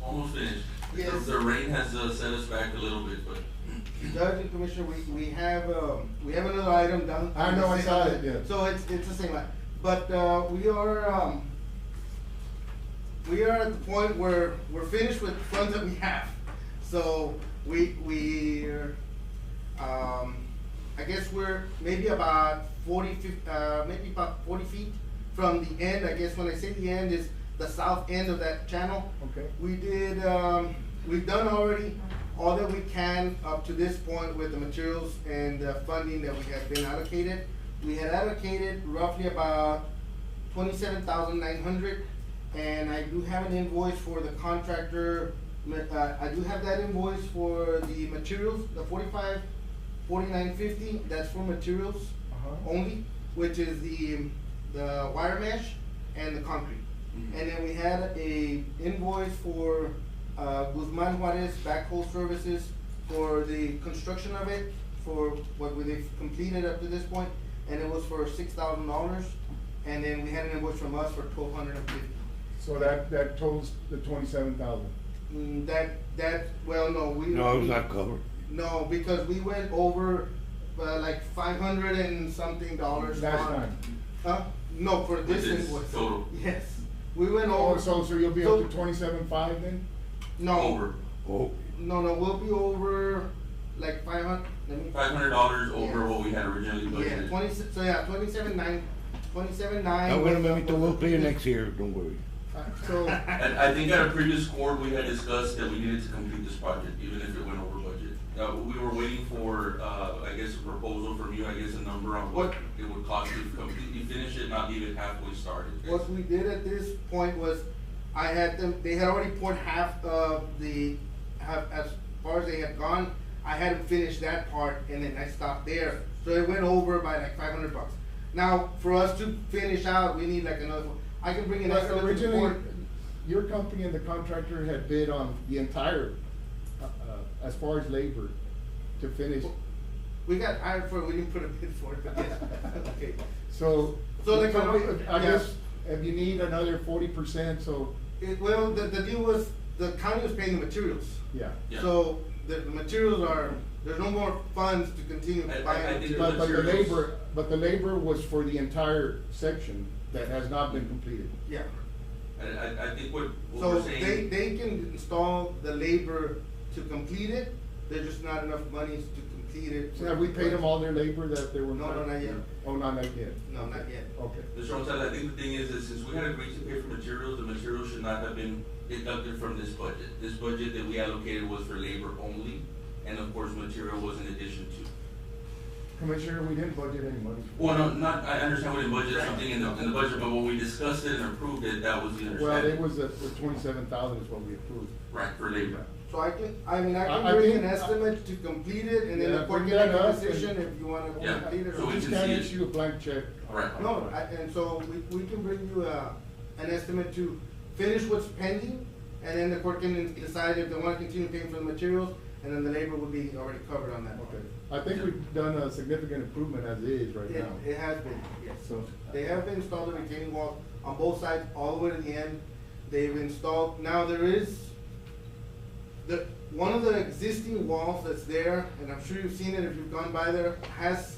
Almost finished. Yes. The rain has set us back a little bit, but Judge and Commissioner, we have another item done. I know, I saw it, yeah. So it's the same line, but, we are at the point where we're finished with funds that we have. So we're, I guess we're maybe about 40 feet from the end. I guess when I say the end is the south end of that channel. Okay. We did, we've done already all that we can up to this point with the materials and the funding that we have been allocated. We had allocated roughly about 27,900, and I do have an invoice for the contractor. I do have that invoice for the materials, the 4950. That's for materials only, which is the wire mesh and the concrete. And then we had a invoice for Guzman Juarez Backhoe Services for the construction of it, for what they've completed up to this point, and it was for $6,000. And then we had an invoice from us for $1,250. So that totals the 27,000. Well, no, No, it was not covered. No, because we went over like $500 and something dollars. Last time. No, for this This invoice. total. Yes, we went Oh, over. so you'll be up to 27.5 then? No. over Oh, No, we'll be over like 500. $500 over Yes. what we had originally Yeah, budgeted. 27.9. I'm gonna make it, we'll pay you next year, don't worry. So, And I think at a previous court, we had discussed that we needed to complete this project, even if it went over budget. We were waiting for, I guess, a proposal from you, I guess, a number on what it would cost to completely finish it, not leave it halfway started. What we did at this point was, they had already poured half of as far as they had gone. I had them finish that part, and then I stopped there. So it went over by like $500. Now, for us to finish out, we need like another, I can bring an but estimate to the originally, court. your company and the contractor had bid on the entire, as far as labor, to finish. We got hired for it, we didn't put a bid for it, but yes, okay. So the I company- guess, if you need another 40%, so, Well, the deal was, the county was paying the materials. yeah. Yeah. So the materials there's no more funds to continue I buying think materials. But the labor was for the entire section that has not been completed. Yeah. And I think what So we're saying. they can install the labor to complete it, there's just not enough monies to complete it. So have we paid them all their labor that they were? No, not yet. Oh, not yet? No, not yet. Okay. Mr. Gonzalez, I think the thing is that since we had agreed to pay for materials, the materials should not have been deducted from this budget. This budget that we allocated was for labor only, and of course, material was in addition to. Commissioner, we didn't budget any money. Well, no, not, I understand we didn't budget something in the budget, but when we discussed it and approved it, that was the Well, understanding. it was the 27,000 is what we approved. Right, for labor. So I can I bring think- an estimate to complete it, and then Yeah, the court bring can make that a up decision and- if you wanna Yeah, complete it so or we not. Just can can't see it. issue a blank check. Right. No, and so we can bring you an estimate to finish what's pending, and then the court can decide if they wanna continue paying for the materials, and then the labor would be already covered on that. Okay. I think we've done a significant improvement as is right now. It has been, yes. So- They have installed the retaining wall on both sides, all the way to the end. They've installed, now there is, one of the existing walls that's there, and I'm sure you've seen it if you've gone by there, has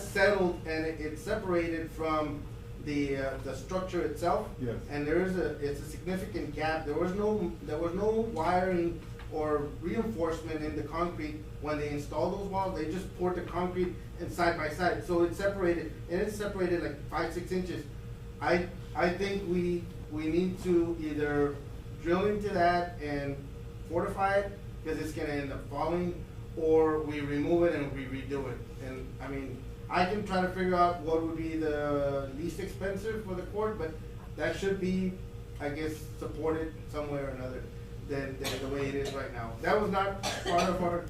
settled and it's separated from the structure itself. Yes. And it's a significant gap. There was no wiring or reinforcement in the concrete when they installed those walls. They just poured the concrete and side by side, so it's separated, and it's separated like 5-6 inches. I think we need to either drill into that and fortify it, because it's gonna end up falling, or we remove it and we redo it. And, I mean, I can try to figure out what would be the least expensive for the court, but that should be I guess, support it some way or another than the way it is right now. That was not part of our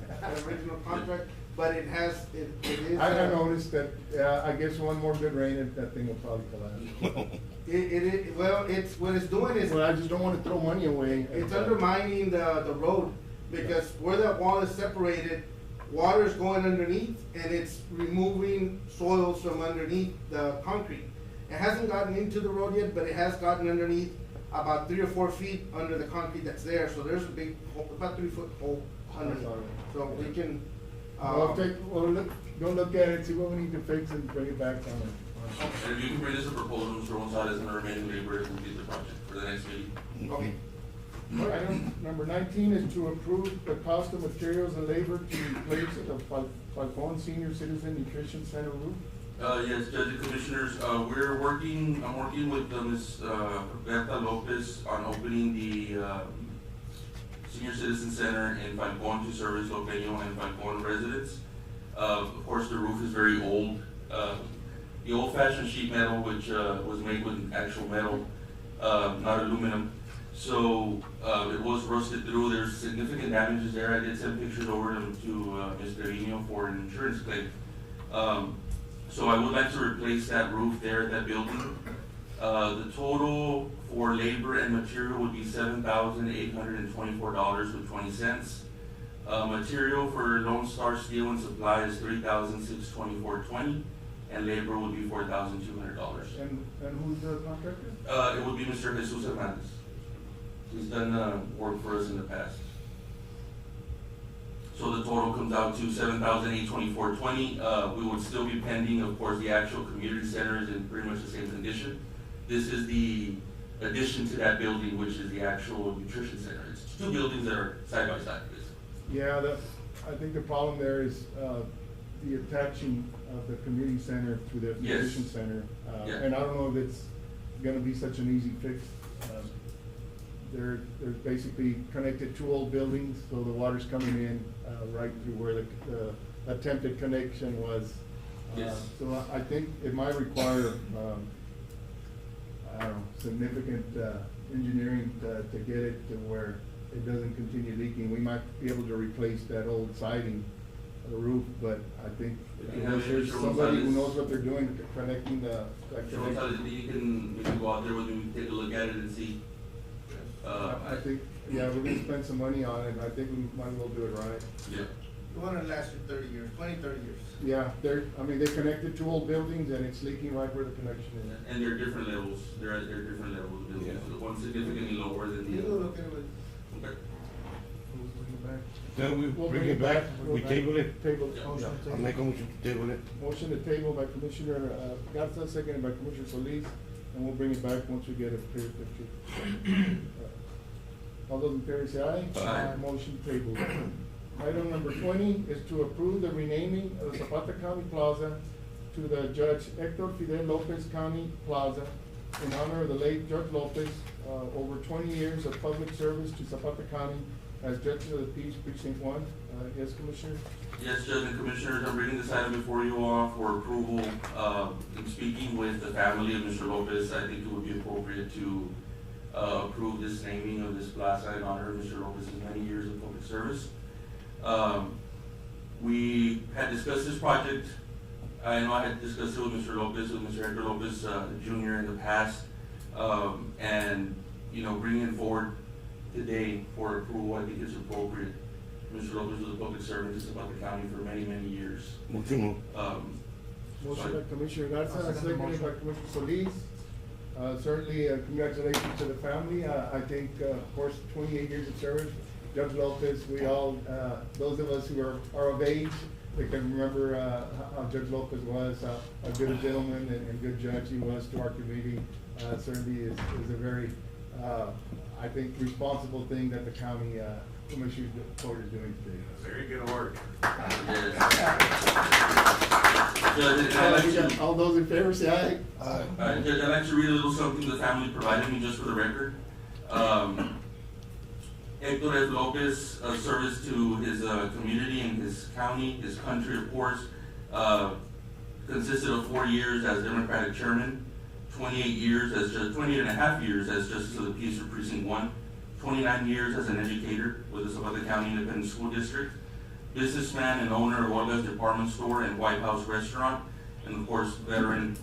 original contract, but it is. I noticed that, I guess one more good rain and that thing will probably collapse. Well, what it's doing is, Well, I just don't wanna throw money away. it's undermining the road, because where that wall is separated, water's going underneath, and it's removing soils from underneath the concrete. It hasn't gotten into the road yet, but it has gotten underneath about 3 or 4 feet under the concrete that's there, so there's a big hole, about 3-foot hole underneath. So we can, Go look at it, see what we need to fix and bring it back on. And if you can bring us a proposal, Mr. Gonzalez, and the remaining labor to complete the project for the next meeting. okay. Item number 19 is to approve the cost of materials and labor to replace the Falcon Senior Citizen Nutrition Center roof. Yes, Judge and Commissioners, I'm working with Ms. Berta Lopez on opening the Senior Citizen Center in Falcon to service Lopeño and Falcon residents. Of course, the roof is very old. The old-fashioned sheet metal, which was made with actual metal, not aluminum. So it was rusted through. There's significant damages there. I did send pictures over to Mr. Trevino for an insurance claim. So I would like to replace that roof there at that building. The total for labor and material would be $7,824.20. Material for Lone Star Steel and Supply is $3,624.20, and labor would be $4,200. And who's the contractor? It would be Mr. Jesus Hernandez. He's done work for us in the past. So the total comes out to $7,824.20. We would still be pending, of course, the actual community center is in pretty much the same condition. This is the addition to that building, which is the actual nutrition center. It's 2 buildings that are side by side, basically. Yeah, I think the problem there is, the attaching of the community center to the Yes. nutrition center. Yeah. And I don't know if it's gonna be such an easy fix. They're basically connected 2 old buildings, so the water's coming in, right through where the attempted connection was. Yes. So I think it might require, I don't know, significant, engineering to get it to where it doesn't continue leaking. We might be able to replace that old siding, the roof, but I think unless there's somebody who knows what they're doing, connecting the, like. So we can go out there with you, take a look at it and see. I think, yeah, we're gonna spend some money on it, I think we might as well do it right. Yeah. We want to last you 30 years, 20, 30 years. Yeah, they connected 2 old buildings and it's leaking right where the connection is. And they're different levels. They're different levels of buildings. Yeah. The one significantly lower than the You other. look at it with. Okay. Then we We'll bring it back, we back. table it. Table. Yeah. Motion to I'll table. make a motion to table it. Motion to table by Commissioner Garza, seconded by Commissioner Solis, and we'll bring it back once we get a clear picture. All those in favor say aye. Aye. Motion tabled. Item number 20 is to approve the renaming of the Zapata County Plaza to the Judge Hector Fidel Lopez County Plaza in honor of the late Judge Lopez, over 20 years of public service to Zapata County as Judge of the Peace, Precinct 1. Yes, Commissioner? Yes, Judge and Commissioners, I'm bringing this item before you all for approval. In speaking with the family of Mr. Lopez, I think it would be appropriate to approve this naming of this plaza in honor of Mr. Lopez's many years of public service. We had discussed this project. I know I had discussed it with Mr. Lopez, with Mr. Hector Lopez Jr. in the past. And, bringing it forward today for approval, I think is appropriate. Mr. Lopez was a public servant in Zapata County for many, many years. Motion. Motion by Commissioner Garza, I'll second the seconded by motion. Commissioner Solis. Certainly, congratulations to the family. I think, of course, 28 years of service. Judge Lopez, we all, those of us who are of age, we can remember how Judge Lopez was, how good a gentleman and good judge he was to our community. Certainly is a very, I think, responsible thing that the county Commissioner Court is doing today. Very good work. Yes. All those in favor say aye. Judge, I'd like to read a little something the family provided me just for the record. Hector F. Lopez, service to his community and his county, his country, of course, consisted of 4 years as Democratic chairman, 28 years as just 28 and a half years as Justice of the Peace for Precinct 1, 29 years as an educator with the Zapata County Independent School District, businessman and owner of Olga's Department Store and White House Restaurant, and of course, veteran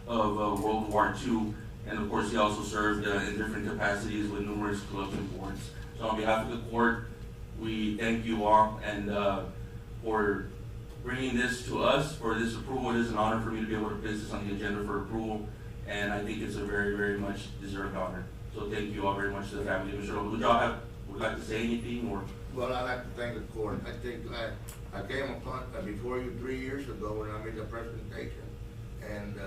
of World War II. And of course, he also served in different capacities with numerous clubs and boards. So on behalf of the court, we thank you all and for bringing this to us, for this approval. It is an honor for me to be able to place this on the agenda for approval, and I think it's a very, very much deserved honor. So thank you all very much to the family. Mr. Lopez, would like to say anything or? Well, I'd like to thank the court. I think I came upon before you 3 years ago when I made the presentation, and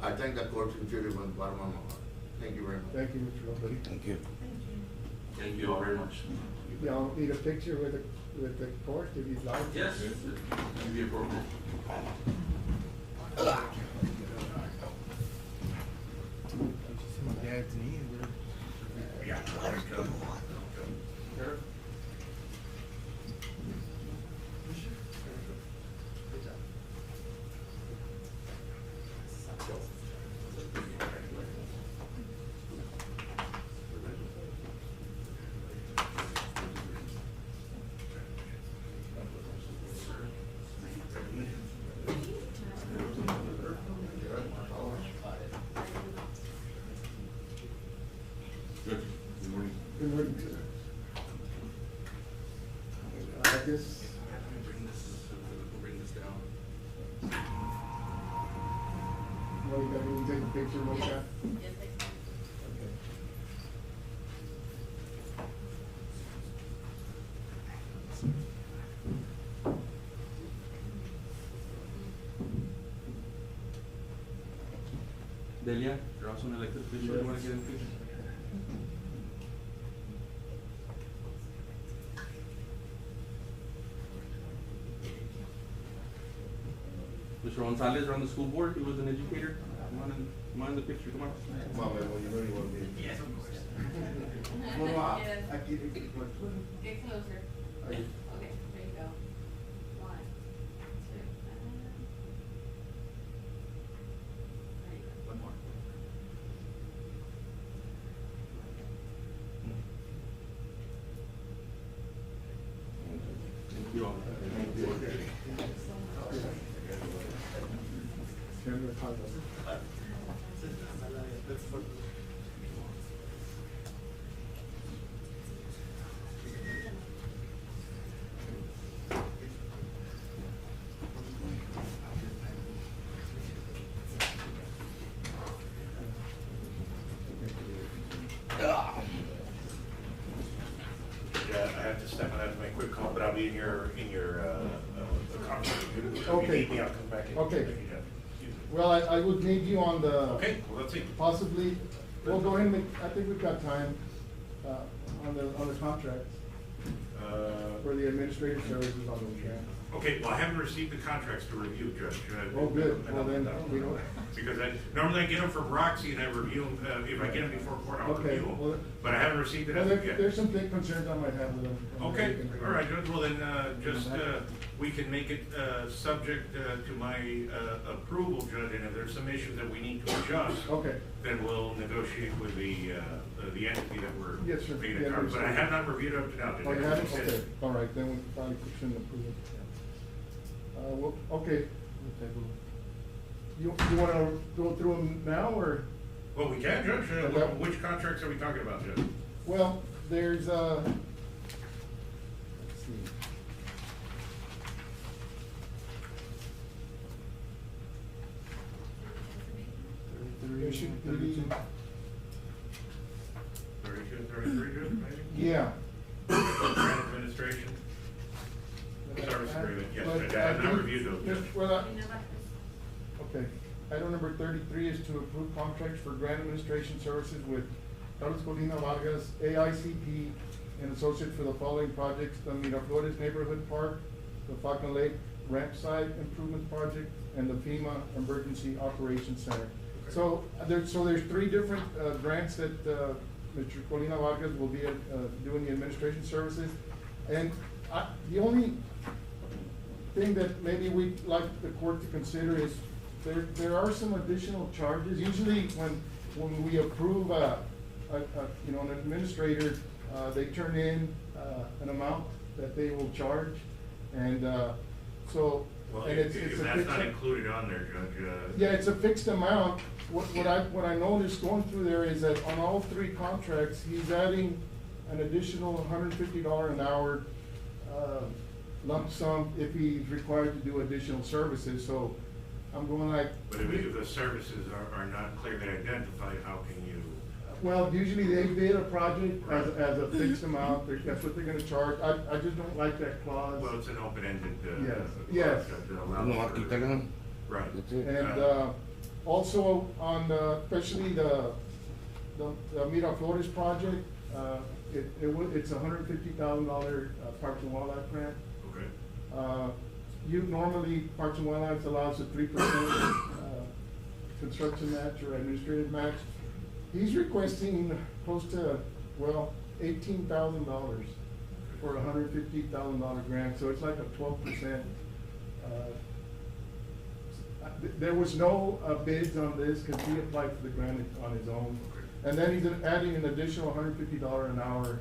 I thank the court sincerely from the bottom of my heart. Thank you very much. Thank you, Mr. Lopez. Thank you. Thank you all very much. Y'all need a picture with the court if you'd like. Yes, that'd be appropriate. My dad's knee. Yeah. Good morning, sir. I guess. Bring this down. Well, you got to take a picture with that? Yes, I can. Okay. Delia, you're also an elected official. You want to get in the picture? Mr. Gonzalez on the school board. He was an educator. Come on in the picture. Come on. Come on, man, when you know you want to be. Yes. Get closer. Okay, there you go. 1, 2, there you go. One more. Thank you all. Yeah, I have to step out to make a quick call, but I'll be in your conference. If you Okay. need me, I'll come back in. Okay. Thank you, Jeff. Excuse me. Well, I would need you on the. Okay, well, let's see. Possibly, we'll go ahead and make, I think we've got time, on the contracts for the administrative services on the grant. Okay, well, I haven't received the contracts to review, Judge. Oh, good. Well, then, we don't. Because normally I get them from Roxy and I review them, if I get them before court, I'll Okay, review well, them. But I haven't received it Well, as of yet. there's some big concerns I might have with them. Okay, all right, Judge, well then, we can make it, subject, to my, approval, Judge, and if there's some issues that we need to adjust, Okay, then we'll negotiate with the entity that we're Yes, sir. paying Yeah, the card. But I have not reviewed it up to now, Judge. oh, you haven't, okay, all right, then we probably shouldn't approve it. Well, okay. You wanna go through them now, or? Well, we can, Judge, Okay. which contracts are we talking about, Judge? Well, there's, let's see. There should be, 32 and 33, Judge, maybe? yeah. Grant administration, service agreement, yes, But Judge, I have not think- reviewed those, Judge. Well, okay, item number 33 is to approve contracts for grant administration services with Carlos Colina Vargas, AICP, and Associates for the following projects: the Miraflores Neighborhood Park, the Falcon Lake Ramp Site Improvement Project, and the FEMA Emergency Operations Center. So there's 3 different grants that Mr. Colina Vargas will be doing the administration services. And the only thing that maybe we'd like the court to consider is there are some additional charges. Usually when we approve you know, an administrator, they turn in, an amount that they will charge. And, so, Well, and if it's a that's fixed. not included on there, Judge, Yeah, it's a fixed amount. What I noticed going through there is that on all three contracts, he's adding an additional $150 an hour, lump sum if he's required to do additional services. So I'm going like. But if the services are not clearly identified, how can you? Well, usually they bid a project as a fixed amount. That's what they're gonna charge. I just don't like that clause. Well, it's an open-ended, Yes. that No, allows aquí for- está. Right. That's it. And, also on especially the Miraflores project, it's a $150,000 Parks and Wildlife grant. Okay. Normally, Parks and Wildlife allows a 3% construction match or administrative match. He's requesting close to, well, $18,000 for a $150,000 grant, so it's like a 12%. There was no bids on this because he applied for the grant on his own. And then he's adding an additional $150 an hour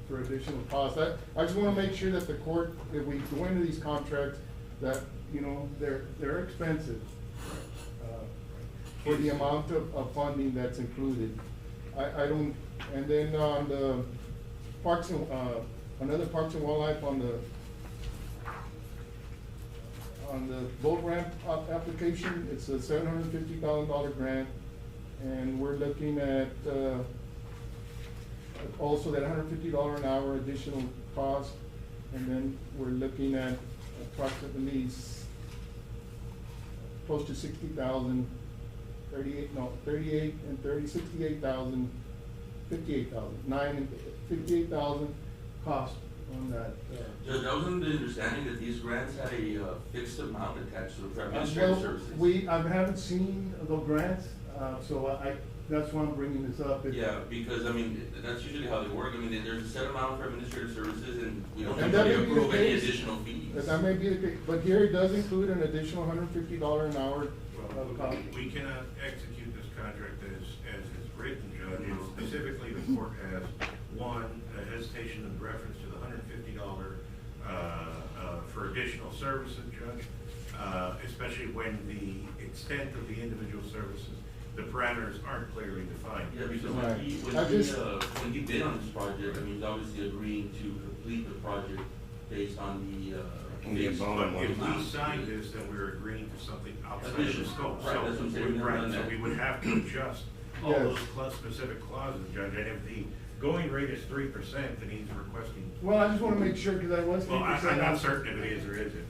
for additional costs. I just want to make sure that the court, if we go into these contracts, that, you know, they're expensive for the amount of funding that's included. I don't, and then on the Parks and, another Parks and Wildlife on the boat ramp application, it's a $750,000 grant, and we're looking at, also that $150 an hour additional cost, and then we're looking at approximately close to 60,000, 68,000, 58,000 cost on that. Judge, I was under the understanding that these grants had a fixed amount attached to them for administrative Well, services. I haven't seen the grants, so that's why I'm bringing this up. Yeah, because, I mean, that's usually how they work. I mean, there's a set amount for administrative services, and we don't And that usually may be the approve any case. additional fees. That may be the case, but here it does include an additional $150 an hour Well, cost. we cannot execute this contract as it's written, Judge. It's specifically, the court has, one, a hesitation in reference to the $150 for additional services, Judge, especially when the extent of the individual services, the parameters aren't clearly defined. Yeah, because Right. when he bid on this project, I mean, he's obviously agreeing to complete the project based on the fixed bond But if we amount. signed this, then we're agreeing to something outside of the Additional. scope. Right, that's what I'm saying. Right, so we would have to adjust all Yes. those specific clauses, Judge, and if the going rate is 3%, then he's requesting. Well, I just wanna make sure, cause I was. Well, I'm 3% not certain if it is or isn't.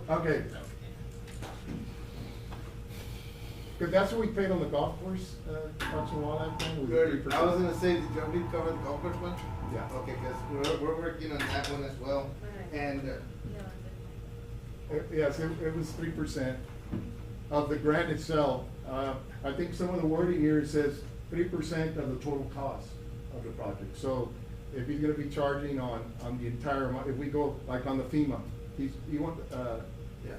Okay. Cause that's what we paid on the golf course, Parks and Wildlife thing, was Good. 3%. I was gonna say, did you already cover the golf course one? Yeah. Okay, cause we're working on that one as well, and, Yes, it was 3% of the grant itself. I think some of the wording here says 3% of the total cost of the project. So if he's gonna be charging on the entire amount, if we go like on the FEMA, you want, yeah.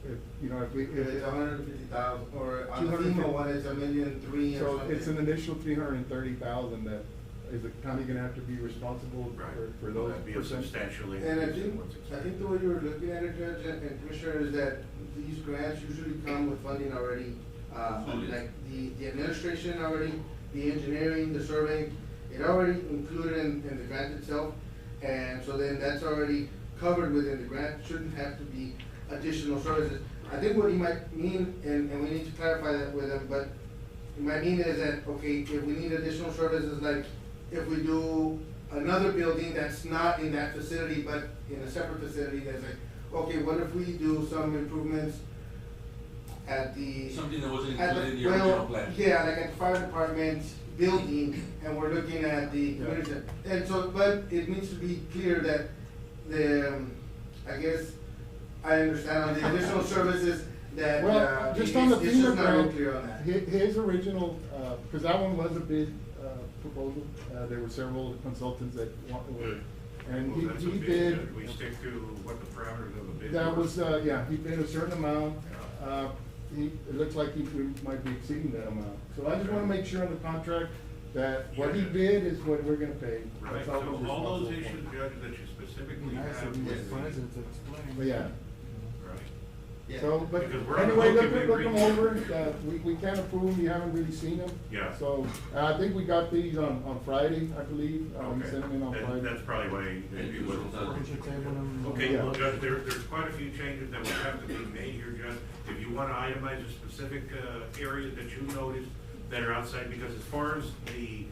if, you know, if we. It's 150,000, or on the 250. FEMA one, it's 1,000,003 or So something. it's an initial 330,000 that is the county gonna have to be responsible for those That'd be a percent. substantial And I increase in think, what's I expected. think the way you were looking at it, Judge and Commissioner, is that these grants usually come with funding already. Like the administration already, the engineering, the surveying, it already included in the grant itself. And so then that's already covered within the grant, shouldn't have to be additional services. I think what he might mean, and we need to clarify that with him, but he might mean is that, okay, if we need additional services, like if we do another building that's not in that facility, but in a separate facility, that's like, okay, what if we do some improvements at the. Something that wasn't at included in the original plan. Yeah, like at the fire department building, and we're looking at the community center. And so, but it needs to be clear that the, I guess, I understand on the additional services that, Well, just on the it's just FEMA not real grant, clear on that. his original, cause that one was a bid, proposal, there were several consultants that were, and Well, that's a he bid, did. Judge. We stick to what the parameters of the bid. That were. was, yeah, he bid a certain amount, it looks like we might be exceeding that amount. So I just wanna make sure on the contract that what he bid is what we're gonna pay. Right, That's so all we're all those responsible for. issues, Judge, that you It'd specifically be nice have. if he was Yes. present to explain. But yeah, Right. Yeah. so, but Because we're on the anyway, hook look, if we look them agree. over, we can't approve them, you haven't really seen them. Yeah. So, I think we got these on Friday, I believe, we Okay. sent them in on That- Friday. That's probably why maybe it wasn't done. We should table them. Okay, Yeah. well, Judge, there's quite a few changes that would have to be made here, Judge. If you wanna itemize a specific, area that you noticed that are outside, because as far as the,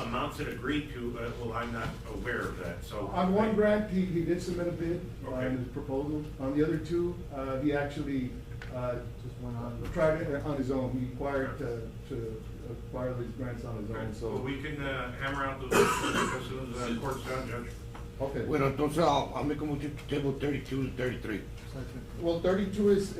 amounts that agreed to, well, I'm not aware of that, so. On one grant, he did submit a bid, Okay. in his proposal. On the other two, he actually, Just went on. tried it on his own. He acquired, to acquire these grants on his own, Well, so. we can, hammer out those issues as soon as, court's done, Judge. Okay. Bueno, entonces I'll make a motion to table 32 to 33. Second. Well, 32 is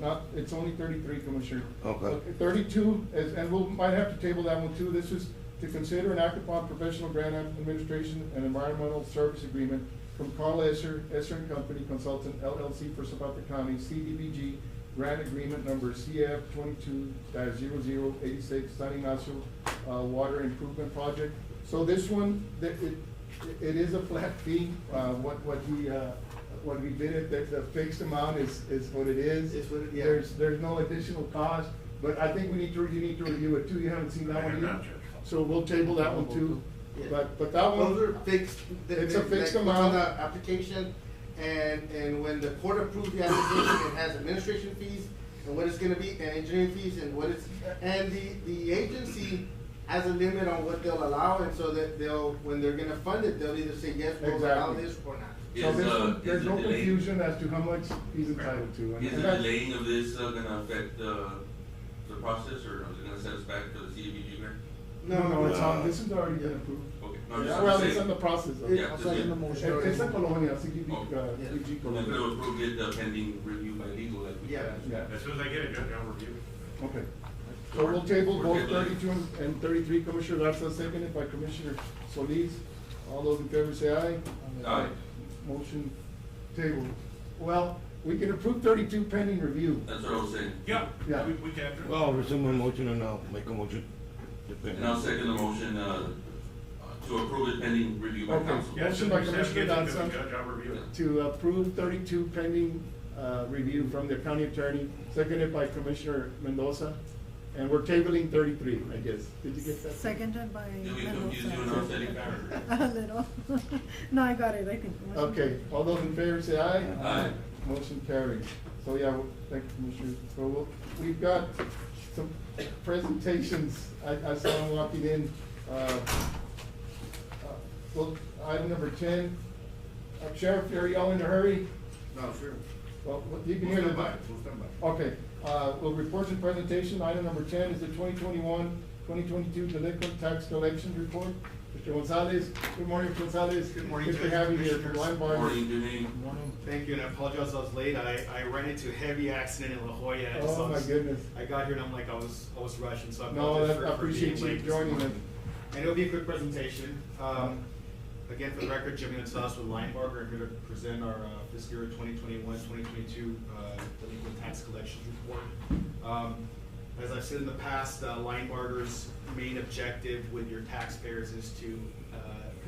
not, it's only 33, Commissioner. Okay. 32 is, and we might have to table that one too. This is to consider and act upon professional grant administration and environmental service agreement from Carl Esser and Company Consultant LLC for Zapata County, CDBG, grant agreement number CF 22-0086, San Ignacio, Water Improvement Project. So this one, it is a flat fee, what we did it, the fixed amount is what it is. Is what it- yeah. There's no additional cost, but I think you need to review it too, you haven't seen that I one have yet? not, Judge. So we'll table that one too, Yeah. but that one. Those are fixed. It's a fixed like, amount. On the application, and when the court approves the application, it has administration fees and what it's gonna be, and engineering fees and what it's, and the agency has a limit on what they'll allow, and so that when they're gonna fund it, they'll either say, yes, we'll allow Exactly. this or not. So Is, this one, is there's the no delay- confusion as to how much he's entitled to. and Is the that's- delaying of this, gonna affect, the process, or is it gonna set us back to the CDBG grant? No, it's on, this has already been approved. Okay, no, I'm Yeah, just well, saying. it's in the process of. Yeah, I'll just second get- the motion. It's a colonia, CDB, Oh. PG I'm colonia. gonna approve it, pending review by legal, like we Yeah. said. Yeah, As soon as I get it, Judge, I'll review it. okay. So we'll table We're both tabling. 32 and 33, Commissioner Garza, seconded by Commissioner Solis. All those in favor say aye. Aye. Motion tabled. Well, we can approve 32 pending review. That's what I was saying. Yeah, Yeah. we can. Well, I'll resume my motion and I'll make a motion. And I'll second the motion, to approve it pending review by Okay. council. Yeah, Motion by as soon as Commissioner Seth gets it to me, Garza. Judge, I'll review it. To approve 32 pending review from the county attorney, seconded by Commissioner Mendoza. And we're tabling 33, I guess. Did you get that? Seconded by You'll be Mendoza. confused, you and I said it. A little. No, I got it, I think. Okay, all those in favor say aye. Aye. Motion carried. So, yeah, thank you, Commissioner. So we've got some presentations. I saw them walking in. Well, item number 10. Sheriff, are y'all in a hurry? No, sure. Well, you can We'll hear stand the. by, we'll stand by. Okay, well, reports and presentation, item number 10 is the 2021-2022 delinquent tax collection report. Mr. Gonzalez, good morning, Mr. Gonzalez. Good morning, Good to Judge, have you here from Commissioners. Line Bar. Morning, Jimmy. Morning. Thank you, and I apologize I was late. I ran into a heavy accident in La Jolla. and so Oh, I my was- goodness. I got here and I'm like, I was rushing, so I No, apologize I for appreciate being you late this joining us. morning. And it'll be a quick presentation. Again, for the record, Jimmy Gonzalez with Linebarger. I'm here to present our fiscal year 2021-2022 delinquent tax collections report. As I've said in the past, Linebarger's main objective with your taxpayers is to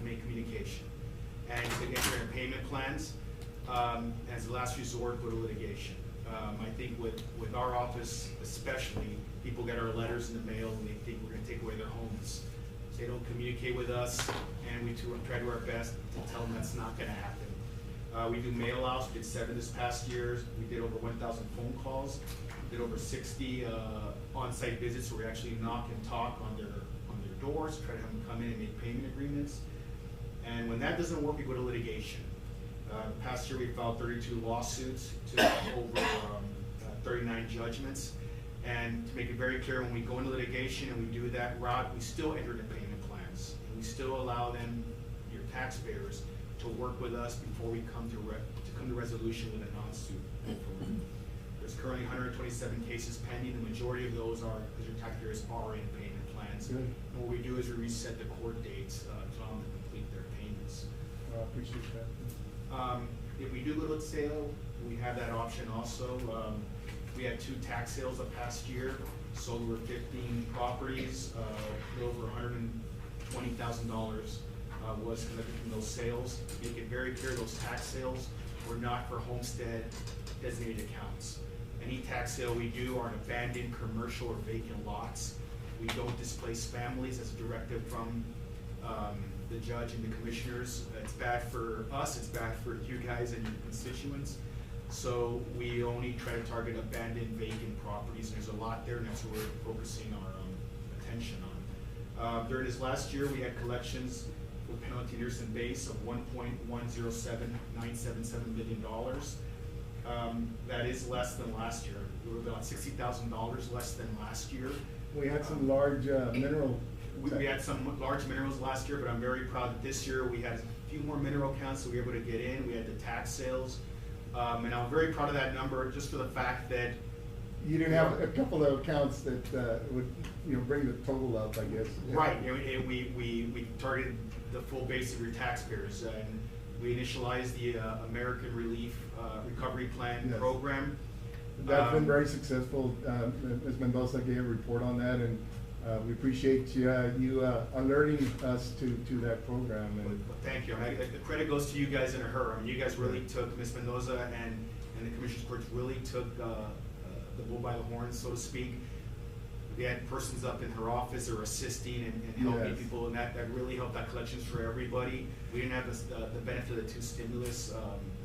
make communication and to get their payment plans as a last resort go to litigation. I think with our office especially, people get our letters in the mail and they think we're gonna take away their homes. They don't communicate with us, and we try to do our best to tell them that's not gonna happen. We do mail outs, we did 7 this past year, we did over 1,000 phone calls, we did over 60 on-site visits where we actually knock and talk on their doors, try to have them come in and make payment agreements. And when that doesn't work, we go to litigation. Past year, we filed 32 lawsuits to over 39 judgments. And to make it very clear, when we go into litigation and we do that route, we still enter the payment plans. And we still allow them, your taxpayers, to work with us before we come to resolution with a non-suit. There's currently 127 cases pending. The majority of those are because your taxpayers are in payment plans. Good. And what we do is we reset the court dates to allow them to complete their payments. Appreciate that. If we do go to sale, we have that option also. We had 2 tax sales the past year, sold over 15 properties, over $120,000 was collected from those sales. Make it very clear, those tax sales were not for homestead designated accounts. Any tax sale we do are on abandoned commercial or vacant lots. We don't displace families. That's a directive from the judge and the commissioners. It's bad for us, it's bad for you guys and your constituents. So we only try to target abandoned vacant properties, and there's a lot there, and that's what we're focusing our attention on. During this last year, we had collections with penalty interest and base of $1.107977 billion. That is less than last year. We were about $60,000 less than last year. We had some large mineral. We had some large minerals last year, but I'm very proud that this year we had a few more mineral counts that we were able to get in. We had the tax sales. And I'm very proud of that number just for the fact that You didn't have a couple of accounts that would, bring the total up, I guess. right, we targeted the full base of your taxpayers, and we initialized the American Relief Recovery Plan Yes. program. That's been very successful. Ms. Mendoza gave a report on that, and we appreciate you alerting us to that program. And Thank you. The credit goes to you guys and her. I mean, you guys really took, Ms. Mendoza and the Commissioners Court really took the bull by the horns, so to speak. We had persons up in her office or assisting and helping Yes. people, and that really helped that collections for everybody. We didn't have the benefit of the 2 stimulus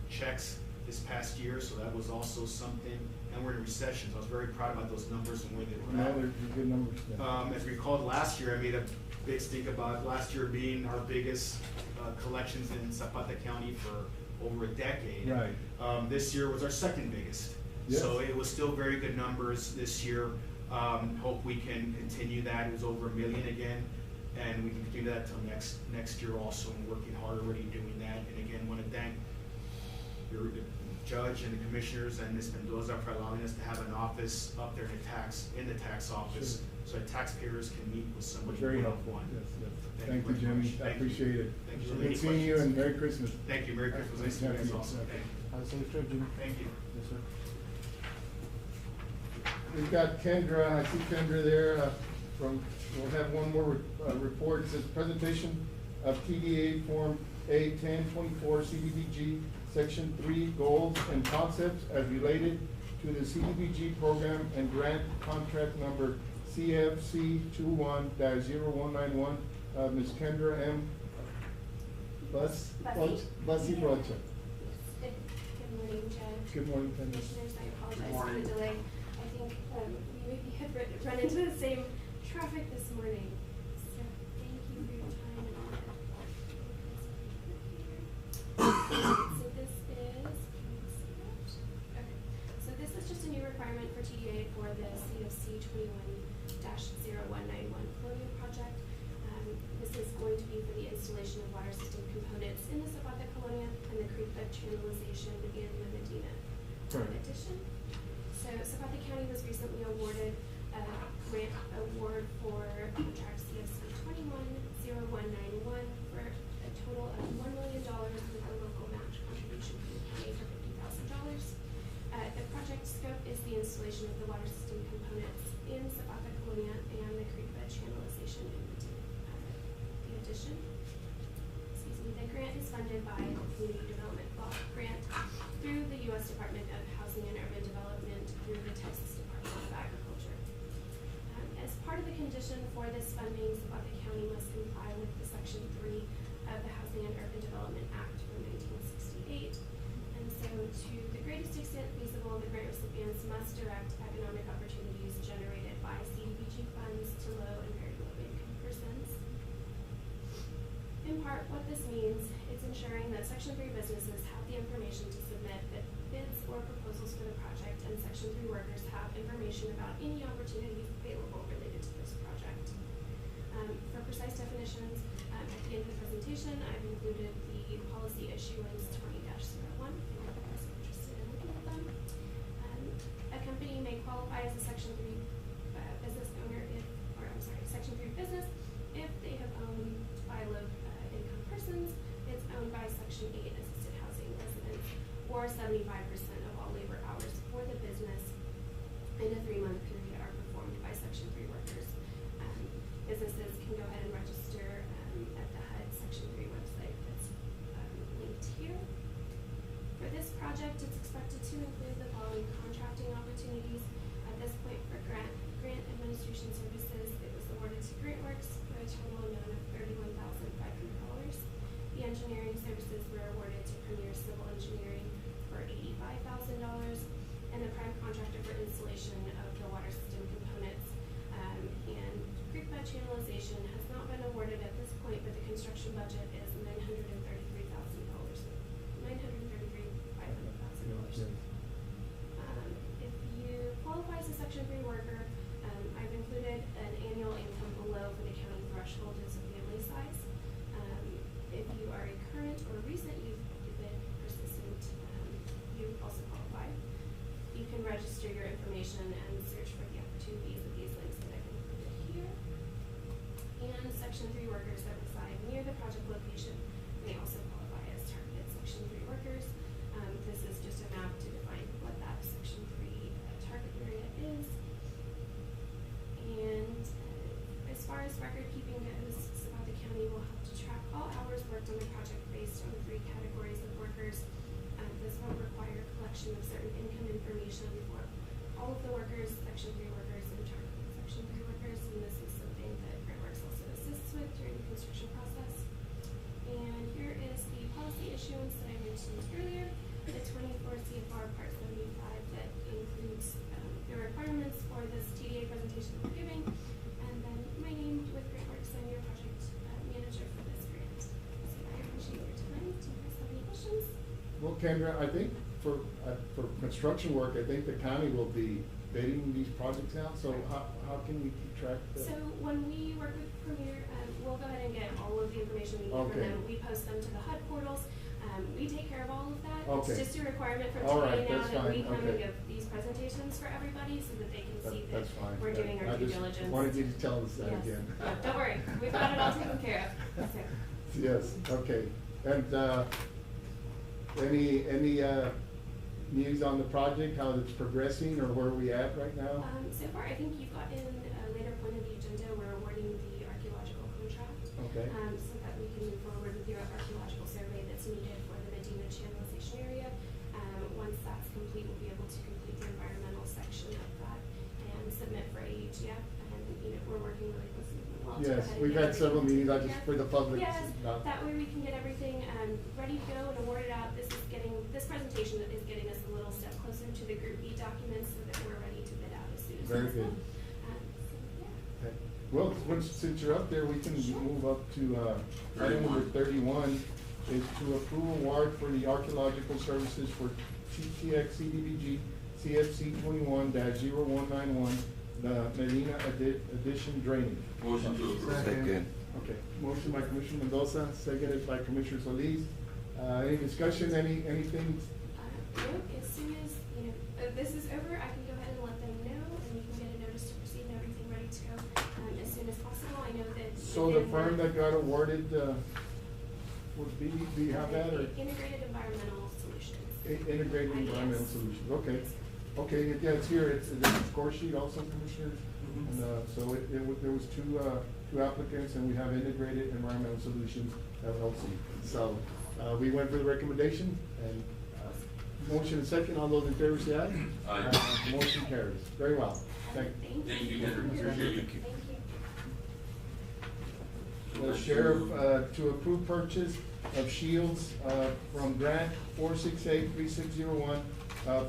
checks this past year, so that was also something. And we're in a recession, so I was very proud about those numbers and where they were at. they're good numbers. Yeah. As we recalled last year, I made a big stink about last year being our biggest collections in Zapata County for over a decade. Right. This year was our 2nd biggest. Yes. So it was still very good numbers this year. Hope we can continue that. It was over $1 million again, and we can continue that till next year also, and working hard already doing that. And again, want to thank your judge and the commissioners and Ms. Mendoza for allowing us to have an office up there in the tax office, so that taxpayers can meet with somebody Very one-on-one. helpful. Yes, yes. Thank Thank you you, very Jimmy. much. I Thank you. appreciate it. Thank you. Good seeing you, and Merry Christmas. Thank you. Merry Christmas. Nice to meet you guys also. Thank you. Have a safe trip, Jimmy. Thank you. Yes, sir. We've got Kendra, I see Kendra there, we'll have one more report. It says presentation of TDA Form A-1024 CDBG, Section 3, Goals and Concepts as related to the CDBG program and grant contract number CFC 21-0191. Ms. Kendra M. Bussy Rocha. Good morning, Judge. Good morning, Kendra. Commissioners, I apologize Good for morning. the delay. I think we maybe had run into the same traffic this morning. So thank you for your time and all that. So this is, okay. So this is just a new requirement for TDA for the CFC 21-0191 Colonial project. This is going to be for the installation of water system components in the Zapata Colonia and the creek bed channelization in the Medina addition. So Zapata County was recently awarded a grant award for contract CFC 21-0191 for a total of $1 million with a local match contribution from the county for $50,000. The project scope is the installation of the water system components in Zapata Colonia and the creek bed channelization in Medina. The addition, the grant is funded by the Community Development Block Grant through the U.S. Department of Housing and Urban Development through the Texas Department of Agriculture. As part of the condition for this funding, Zapata County must comply with the Section 3 of the Housing and Urban Development Act from 1968. And so, to the greatest extent feasible, the grant recipients must direct economic opportunities generated by CDBG funds to low and very low income persons. In part, what this means is ensuring that Section 3 businesses have the information to submit bids or proposals for the project, and Section 3 workers have information about any opportunities available related to this project. For precise definitions, at the end of the presentation, I've included the policy issuance 20-01, if anyone is interested in looking at them. A company may qualify as a Section 3 business owner Section 3 business if they have owned by low income persons, it's owned by Section 8 assisted housing residents, or 75% of all labor hours for the business services were awarded to Premier Civil Engineering for $85,000, and the prime contractor for installation of the water system components and creek bed channelization has not been awarded at this point, but the construction budget is $933,500. If you qualify as a Section 3 worker, I've included an annual income below for the county threshold as a family size. If you are a current or recent youth participant, you also qualify. You can register your information and search for the opportunities at these links that I've included here. And Section 3 workers that reside near the project location may also qualify as targeted Section 3 workers. This is just a map to define what that Section 3 target area is. And as far as record keeping goes, Zapata County will have to track all hours worked on the project based on 3 categories of workers. This will require collection of certain income information for all of the workers, Section 3 workers, and targeted Section 3 workers, and this is something that GrantWorks also assists with during the construction process. And here is the policy issuance that I mentioned earlier, the 24 CFR Part 75 that includes the requirements for this TDA presentation that we're giving, and then my name with GrantWorks. I'm your project manager for this grant. So I appreciate your time. Do you guys have any questions? Well, Kendra, I think for construction work, I think the county will be bidding these projects out, so how can we keep track of that? So when we work with Premier, we'll go ahead and get all of the information we need from Okay. them. We post them to the HUD portals. We take care of all of that. Okay. It's just a requirement from All today right, now that's that we fine. come and Okay. give these presentations for everybody so that they can see that That's fine. we're doing our I due just diligence. wanted you to tell us that Yes. again. Yeah, don't worry, we've got it all taken care of. So. Yes, okay. And, any news on the project, how it's progressing, or where are we at right now? So far, I think you've got in a later point of the agenda, we're awarding the archaeological contract. Okay. So that we can move forward with your archaeological survey that's needed for the Medina channelization area. Once that's complete, we'll be able to complete the environmental section of that and submit for AUGF. And, we're working really closely with them. Yes, we've had several meetings, I just, Yeah. for the public. Yes, not- that way we can get everything ready to go and award it out. This presentation is getting us a little step closer to the Group B documents so that we're ready to bid out as soon as Very possible. good. So, yeah. Okay. Well, since you're up there, we can move up to, item number 31, is to approve award for the archaeological services for TTX CDBG CFC 21-0191, the Medina addition drainage. Motion to approve. Second. Okay, motion by Commissioner Mendoza, seconded by Commissioner Solis. Any discussion, anything? No, as soon as, this is over, I can go ahead and let them know, and we can get a notice to proceed and everything ready to go, as soon as possible. I know that. So the firm that got awarded, would be, do you have that, or? Integrated Environmental Solutions. Integrated IES. Environmental Solutions, okay. Okay, yeah, it's here, it's a score sheet also, Commissioners. And, so there was two applicants, and we have Integrated Environmental Solutions LLC. So, we went for the recommendation, and, motion and second, all those in favor say aye. Aye. Motion carries, very well, thank you. Thank you, Kendra. Appreciate you. Thank you. The sheriff, to approve purchase of shields, from grant 4683601,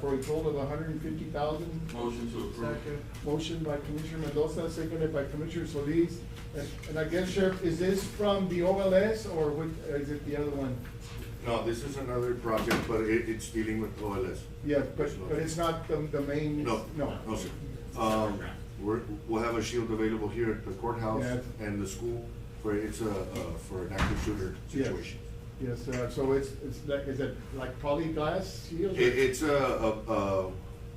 for a total of $150,000. Motion to approve. Second. Motion by Commissioner Mendoza, seconded by Commissioner Solis. And I guess, Sheriff, is this from the OLS, or is it the other one? No, this is another project, but it's dealing with OLS. Yeah, but it's not the main? No, No. no, sir. We'll have a shield available here at the courthouse Yeah. and the school for an active shooter Yes. situation. Yes, so it's like, is it like polyglass shield? It's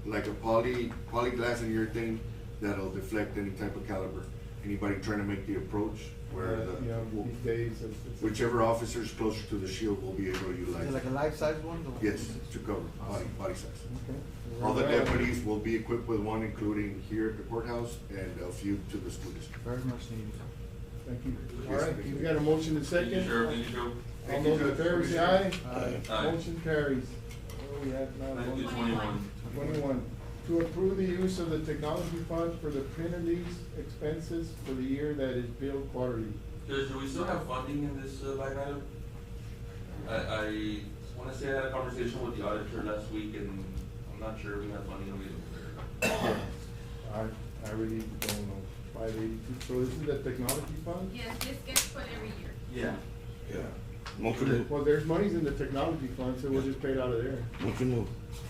like a polyglass and urethane that'll deflect any type of caliber. Anybody trying to make the approach where These days, it's. whichever officer is closer to the shield will be able to Is utilize it like a it. life-size one? or- Yes, to cover body size. Okay. All the deputies will be equipped with one, including here at the courthouse and a few to the school district. Very much needed. Thank you. All right, we got a motion and Thank you, second. Sheriff. Thank you, Joe. All those in favor say aye. Aye. Motion carries. Oh, we have now Thank you, one- 21. 21, to approve the use of the technology fund for the printer lease expenses for the year that is billed quarterly. Judge, do we still have funding in this line item? I wanna say I had a conversation with the auditor last week, and I'm not sure if we have money available. I really don't know. 582, so this is the technology fund? Yes, this gets put every year. Yeah. Yeah. Motion move. Well, there's monies in the technology fund, so we'll just pay it out of there. Motion move.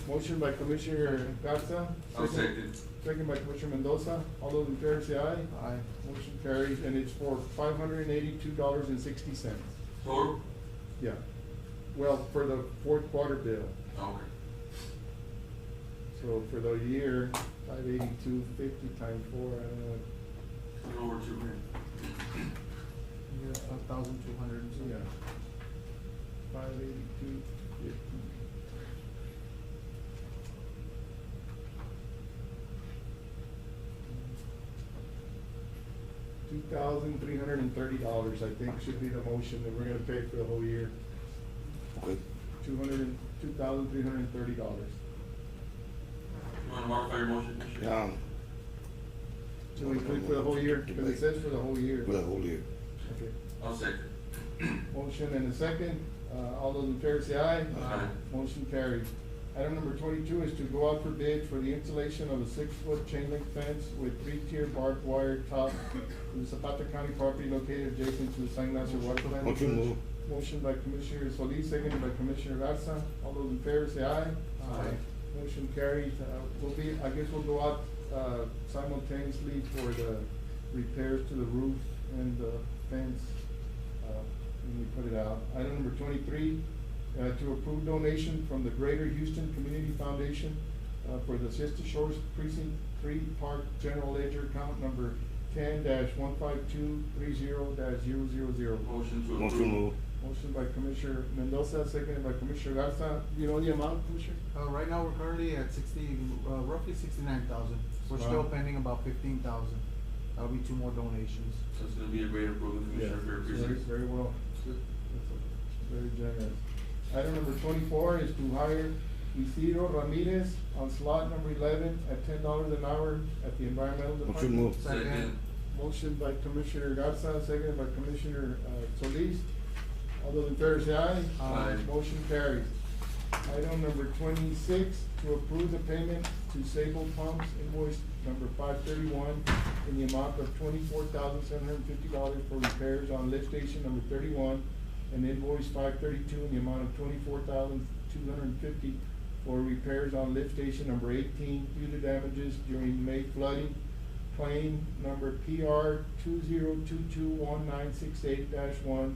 Motion by Commissioner Garza. I'll second. Second by Commissioner Mendoza. All those in favor say aye. Aye. Motion carries, and it's for $582.60. Total? Yeah. Well, for the fourth quarter bill. Okay. So for the year, 582.50 times 4, I don't know. A little over 2 grand. Yeah, 1,200 and something. Yeah. 582.50. $2,330, I think, should be the motion that we're gonna pay for the whole year. Okay. $2,330. You wanna modify your motion, Commissioner? Yeah. So we pay for the whole year, because it says for the whole year. For the whole year. Okay. I'll second. Motion and a second. All those in favor say aye. Aye. Motion carried. Item number 22 is to go out for bid for the installation of a 6-foot chain link fence with 3-tier barbed wire top to the Zapata County property located adjacent to the San Ignacio water plant. Motion move. Motion by Commissioner Solis, seconded by Commissioner Garza. All those in favor say aye. Aye. Motion carries. I guess we'll go out, simultaneously for the repairs to the roof and the fence, when we put it out. Item number 23, to approve donation from the Greater Houston Community Foundation, for the Siesta Shores Precinct 3 Park General Ledger account number 10-15230-000. Motion to approve. Motion move. Motion by Commissioner Mendoza, seconded by Commissioner Garza. You know the amount, Commissioner? Right now, we're currently at roughly 69,000. We're still Wow. pending about 15,000. That'll be 2 more donations. So it's gonna be a great improvement, Commissioner, for your Very, precinct. very well. Very generous. Item number 24 is to hire Isidro Ramirez on slot number 11 at $10 an hour at the environmental department. Motion move. Second. Motion by Commissioner Garza, seconded by Commissioner Solis. All those in favor say aye. Aye. Motion carries. Item number 26, to approve the payment to Sable Pumps invoice number 531 in the amount of $24,750 for repairs on lift station number 31, and invoice 532 in the amount of $24,250 for repairs on lift station number 18 due to damages during May flooding. Claim number PR 20221968-1,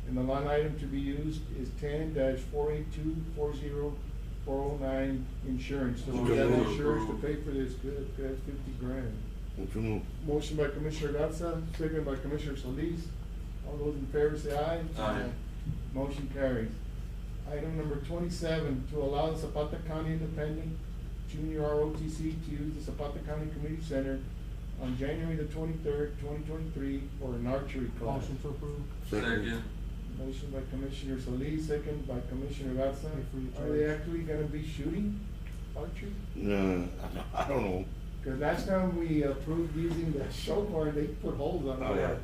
and the line item to be used is 10-482-40409 insurance. So we have insurance to pay for this, good, 50 grand. Motion move. Motion by Commissioner Garza, second by Commissioner Solis. All those in favor say aye. Aye. Motion carries. Item number 27, to allow the Zapata County Independent Junior ROTC to use the Zapata County Community Center on January the 23rd, 2023 for an archery class. Motion to approve. Second. Motion by Commissioner Solis, second by Commissioner Garza. Free Are they charge. actually gonna be shooting archery? No, I don't know. Cause last time we approved using the show bar, they put holes on Oh, yeah. our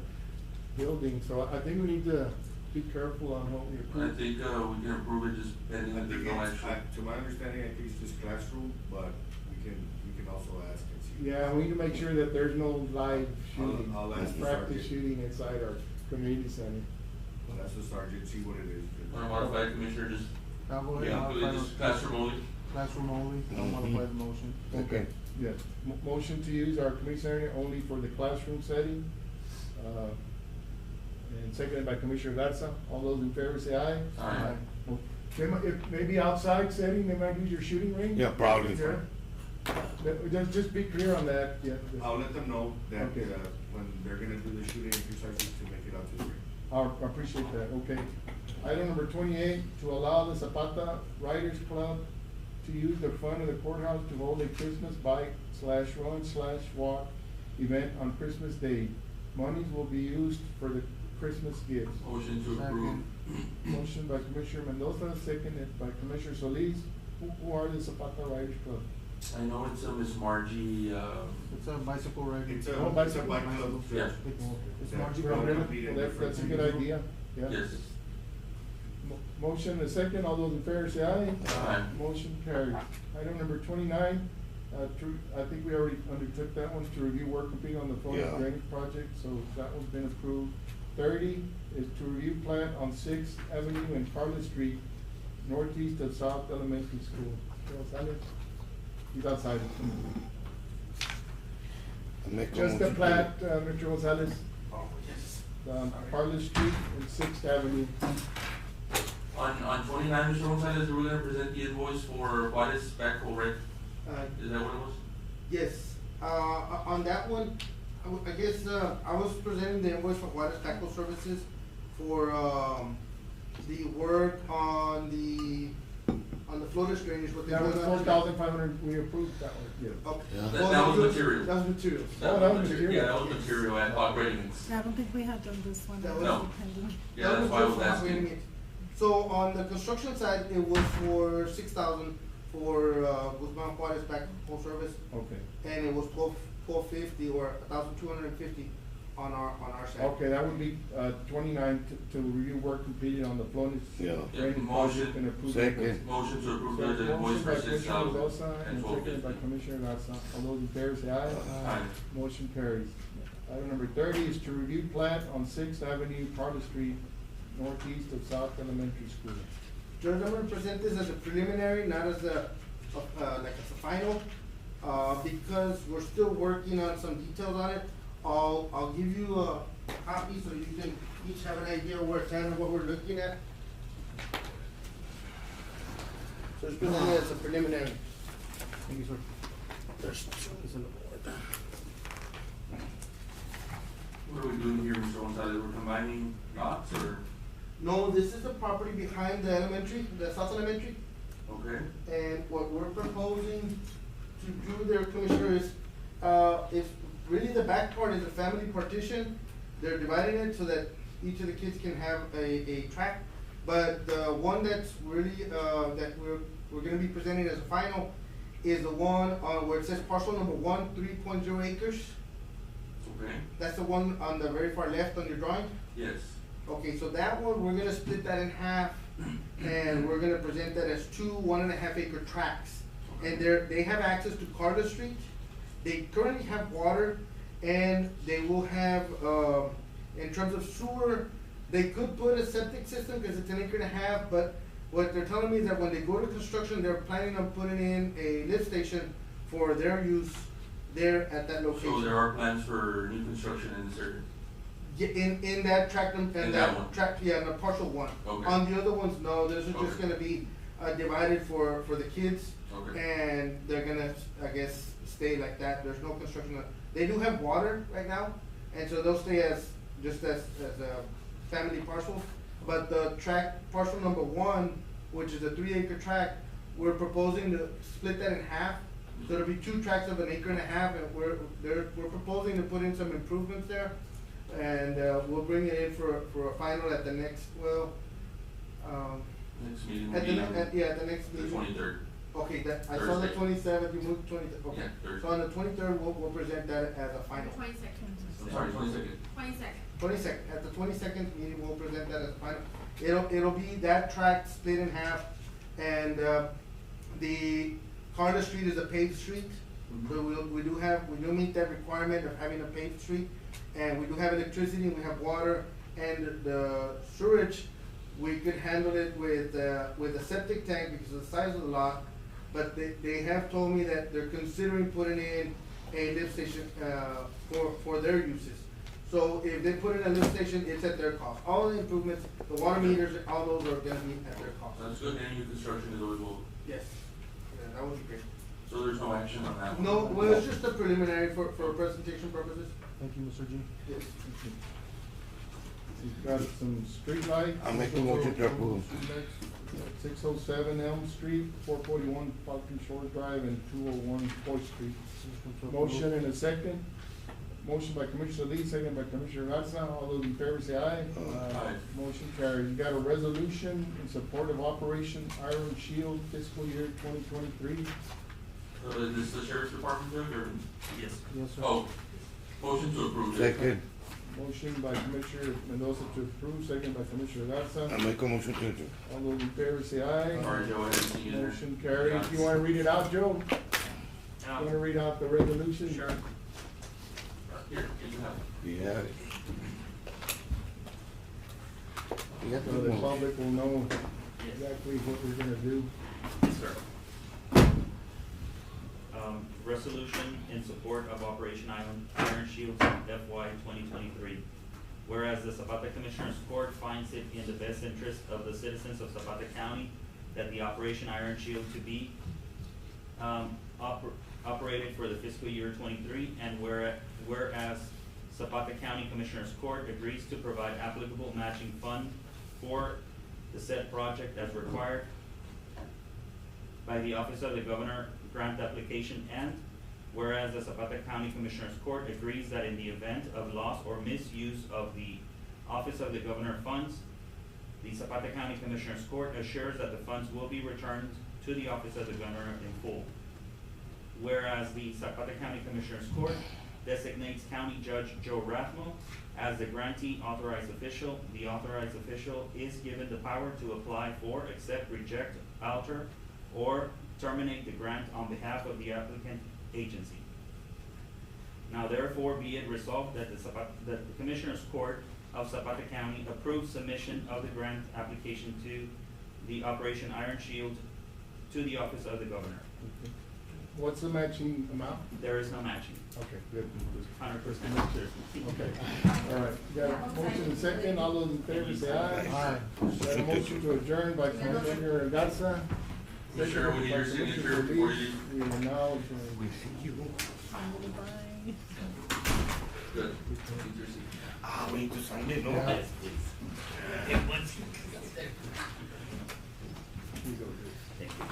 building, so I think we need to be careful on what we I approve. think, we can approve it just pending I that there's think no it's, action. to my understanding, I think it's just classroom, but we can also ask and see. Yeah, we need to make sure that there's no live shooting, I'll ask the practice sergeant. shooting inside our community center. Well, that's the sergeant, see what it is. Wanna modify it, Commissioner, just, I'll go ahead Yeah. and include modify it just the- classroom only? Classroom only. I'll Mhm. modify the motion. Okay. Yes, motion to use our community center only for the classroom setting. And seconded by Commissioner Garza. All those in favor say aye. Aye. If maybe outside setting, they might use your shooting range? Yeah, probably. Yeah. Just be clear on that, yeah. I'll let them know that, Okay. when they're gonna do the shooting exercises to make it out to the ring. I appreciate that, okay. Item number 28, to allow the Zapata Riders Club to use the front of the courthouse to hold a Christmas bike/run/walk event on Christmas Day. Monies will be used for the Christmas gifts. Motion to approve. Motion by Commissioner Mendoza, seconded by Commissioner Solis. Who are the Zapata Riders Club? I know it's Miss Margie, It's a bicycle riding. It's Oh, a bicycle. bike club. Yeah. It's Yeah. Margie Well, Well, Brown. really? that's a good idea, yeah. yes. Motion and a second, all those in favor say aye. Aye. Motion carries. Item number 29, I think we already undertook that one, to review work completed on the Florida Yeah. drainage project, so that one's been approved. 30 is to review plan on 6th Avenue and Carlos Street, northeast of South Elementary School. Mr. Gonzalez? He's outside. I make a Just the motion plat, Mr. Gonzalez, on Carlos Street and 6th Avenue. On 29, Mr. Gonzalez, we're gonna present the invoice for Juarez backhoe rent. Is that what it was? Yes, on that one, I guess, I was presenting the invoice for Juarez Tackle Services for, the work on the Florida drainage, what they That was did. 4,500, we approved that one, yes. Okay. Yeah. That was material. That was material. Oh, that was material. Yeah, that was material and operating. Yeah, I don't think we had done this one. That It was- was No. pending. Yeah, that's why I was Wait a asking. minute. So on the construction side, it was for 6,000 for, Guzman Juarez backhoe service, Okay. and it was 1250 or 1,250 on our side. Okay, that would be, 29 to review work completed on the Florida Yeah. drainage Yeah, project and approve. Second. Motion to approve So, the invoice motion for by 6,000 Commissioner Mendoza and and seconded by 1250. Commissioner Garza. All those in favor say aye. Aye. Motion carries. Item number 30 is to review plat on 6th Avenue, Carter Street, northeast of South Elementary School. Judge, I'm gonna present this as a preliminary, not as a, like as a final, because we're still working on some details on it. I'll give you a copy so you can each have an idea where it's at and what we're looking at. So it's presented as a preliminary. Thank you, sir. What are we doing here, Mr. Gonzalez? We're combining lots or, No, this is the property behind the elementary, the South Elementary. okay? And what we're proposing to do there, Commissioner, is, if really the back part is a family partition, they're dividing it so that each of the kids can have a track. But the one that's really, that we're gonna be presenting as a final is the one on where it says parcel number 1, 3.0 acres. Okay, That's the one on the very far left on your drawing. yes. Okay, so that one, we're gonna split that in half, and we're gonna present that as 2 1.5 acre tracts. And they have access to Carter Street, they currently have water, and they will have, in terms of sewer, they could put a septic system, cause it's 1.5 acres, but what they're telling me is that when they go to construction, they're planning on putting in a lift station for their use there at that location. So there are plans for new construction in this area? Yeah, in that tract, and In that that one? tract, yeah, in the partial one. Okay. On the other ones, no, those are just Okay. gonna be, divided for the kids. Okay. And they're gonna, I guess, stay like that, there's no construction, they do have water right now, and so they'll stay as, just as family parcels. But the tract, parcel number 1, which is a 3 acre tract, we're proposing to split that in half. So there'll be 2 tracts of 1.5 acres, and we're proposing to put in some improvements there. And, we'll bring it in for a final at the next, Next meeting will at be the, on at the next the meeting. 23rd. Okay, I saw the Thursday. 27th, you moved 23rd, okay. Yeah, Thursday. So on the 23rd, we'll present that as a final. 22nd. I'm sorry, 22nd. 22nd. 22nd, at the 22nd meeting, we'll present that as a final. It'll be that tract split in half, and, the Carter Street is a paved street. So we do meet that requirement of having a paved street, and we do have electricity, and we have water, and the sewage, we could handle it with a septic tank because of the size of the lot, but they have told me that they're considering putting in a lift station, for their uses. So if they put in a lift station, it's at their cost. All the improvements, the water meters, all those are gonna be at their cost. Sounds good, and new construction is always welcome. Yes, yeah, that would be great. So there's no action on that one? No, well, it's just a preliminary for presentation purposes. Thank you, Mr. G. Yes. You've got some street lights. I make a motion to approve. 607 Elm Street, 441 Falcon Shores Drive, and 201 Fourth Street. Motion and a second. Motion by Commissioner Lee, second by Commissioner Garza. All those in favor say aye. Aye. Motion carries. You got a resolution in support of Operation Iron Shield fiscal year 2023. Is this the sheriff's department, Doug, or? Yes. Yes, sir. Oh, motion to approve. Second. Motion by Commissioner Mendoza to approve, second by Commissioner Garza. I make a motion to adjourn. All those in favor say aye. All right, Joe, I didn't see you there. Motion carries. You wanna read it out, Joe? You wanna read out the resolution? Sure. Here, you have it. Yeah. Yeah, So the public will know exactly what we're gonna do. Yes, sir. Resolution in support of Operation Iron Shield FY 2023. Whereas the Zapata Commissioners Court finds it in the best interest of the citizens of Zapata County that the Operation Iron Shield to be operated for the fiscal year 23, and whereas Zapata County Commissioners Court agrees to provide applicable matching fund for the said project as required by the Office of the Governor grant application, and whereas the Zapata County Commissioners Court agrees that in the event of loss or misuse of the Office of the Governor funds, the Zapata County Commissioners Court assures that the funds will be returned to the Office of the Governor in full. Whereas the Zapata County Commissioners Court designates County Judge Joe Rathmo as the grantee authorized official, the authorized official is given the power to apply for, accept, reject, alter, or terminate the grant on behalf of the applicant agency. Now therefore be it resolved that the Commissioners Court of Zapata County approves submission of the grant application to the Operation Iron Shield to the Office of the Governor. Okay. What's the matching amount? There is no matching. Okay, good. 100% sure. Okay, all right. Got a motion and second. All those in favor say aye. Aye. Got a motion to adjourn by Commissioner Garza. Sure, we need your signature before you. We will now adjourn. We see you. Bye. Good. Need your signature. Ah, we need to sign it, no? Yeah. Yes, please. He's over here. Thank you.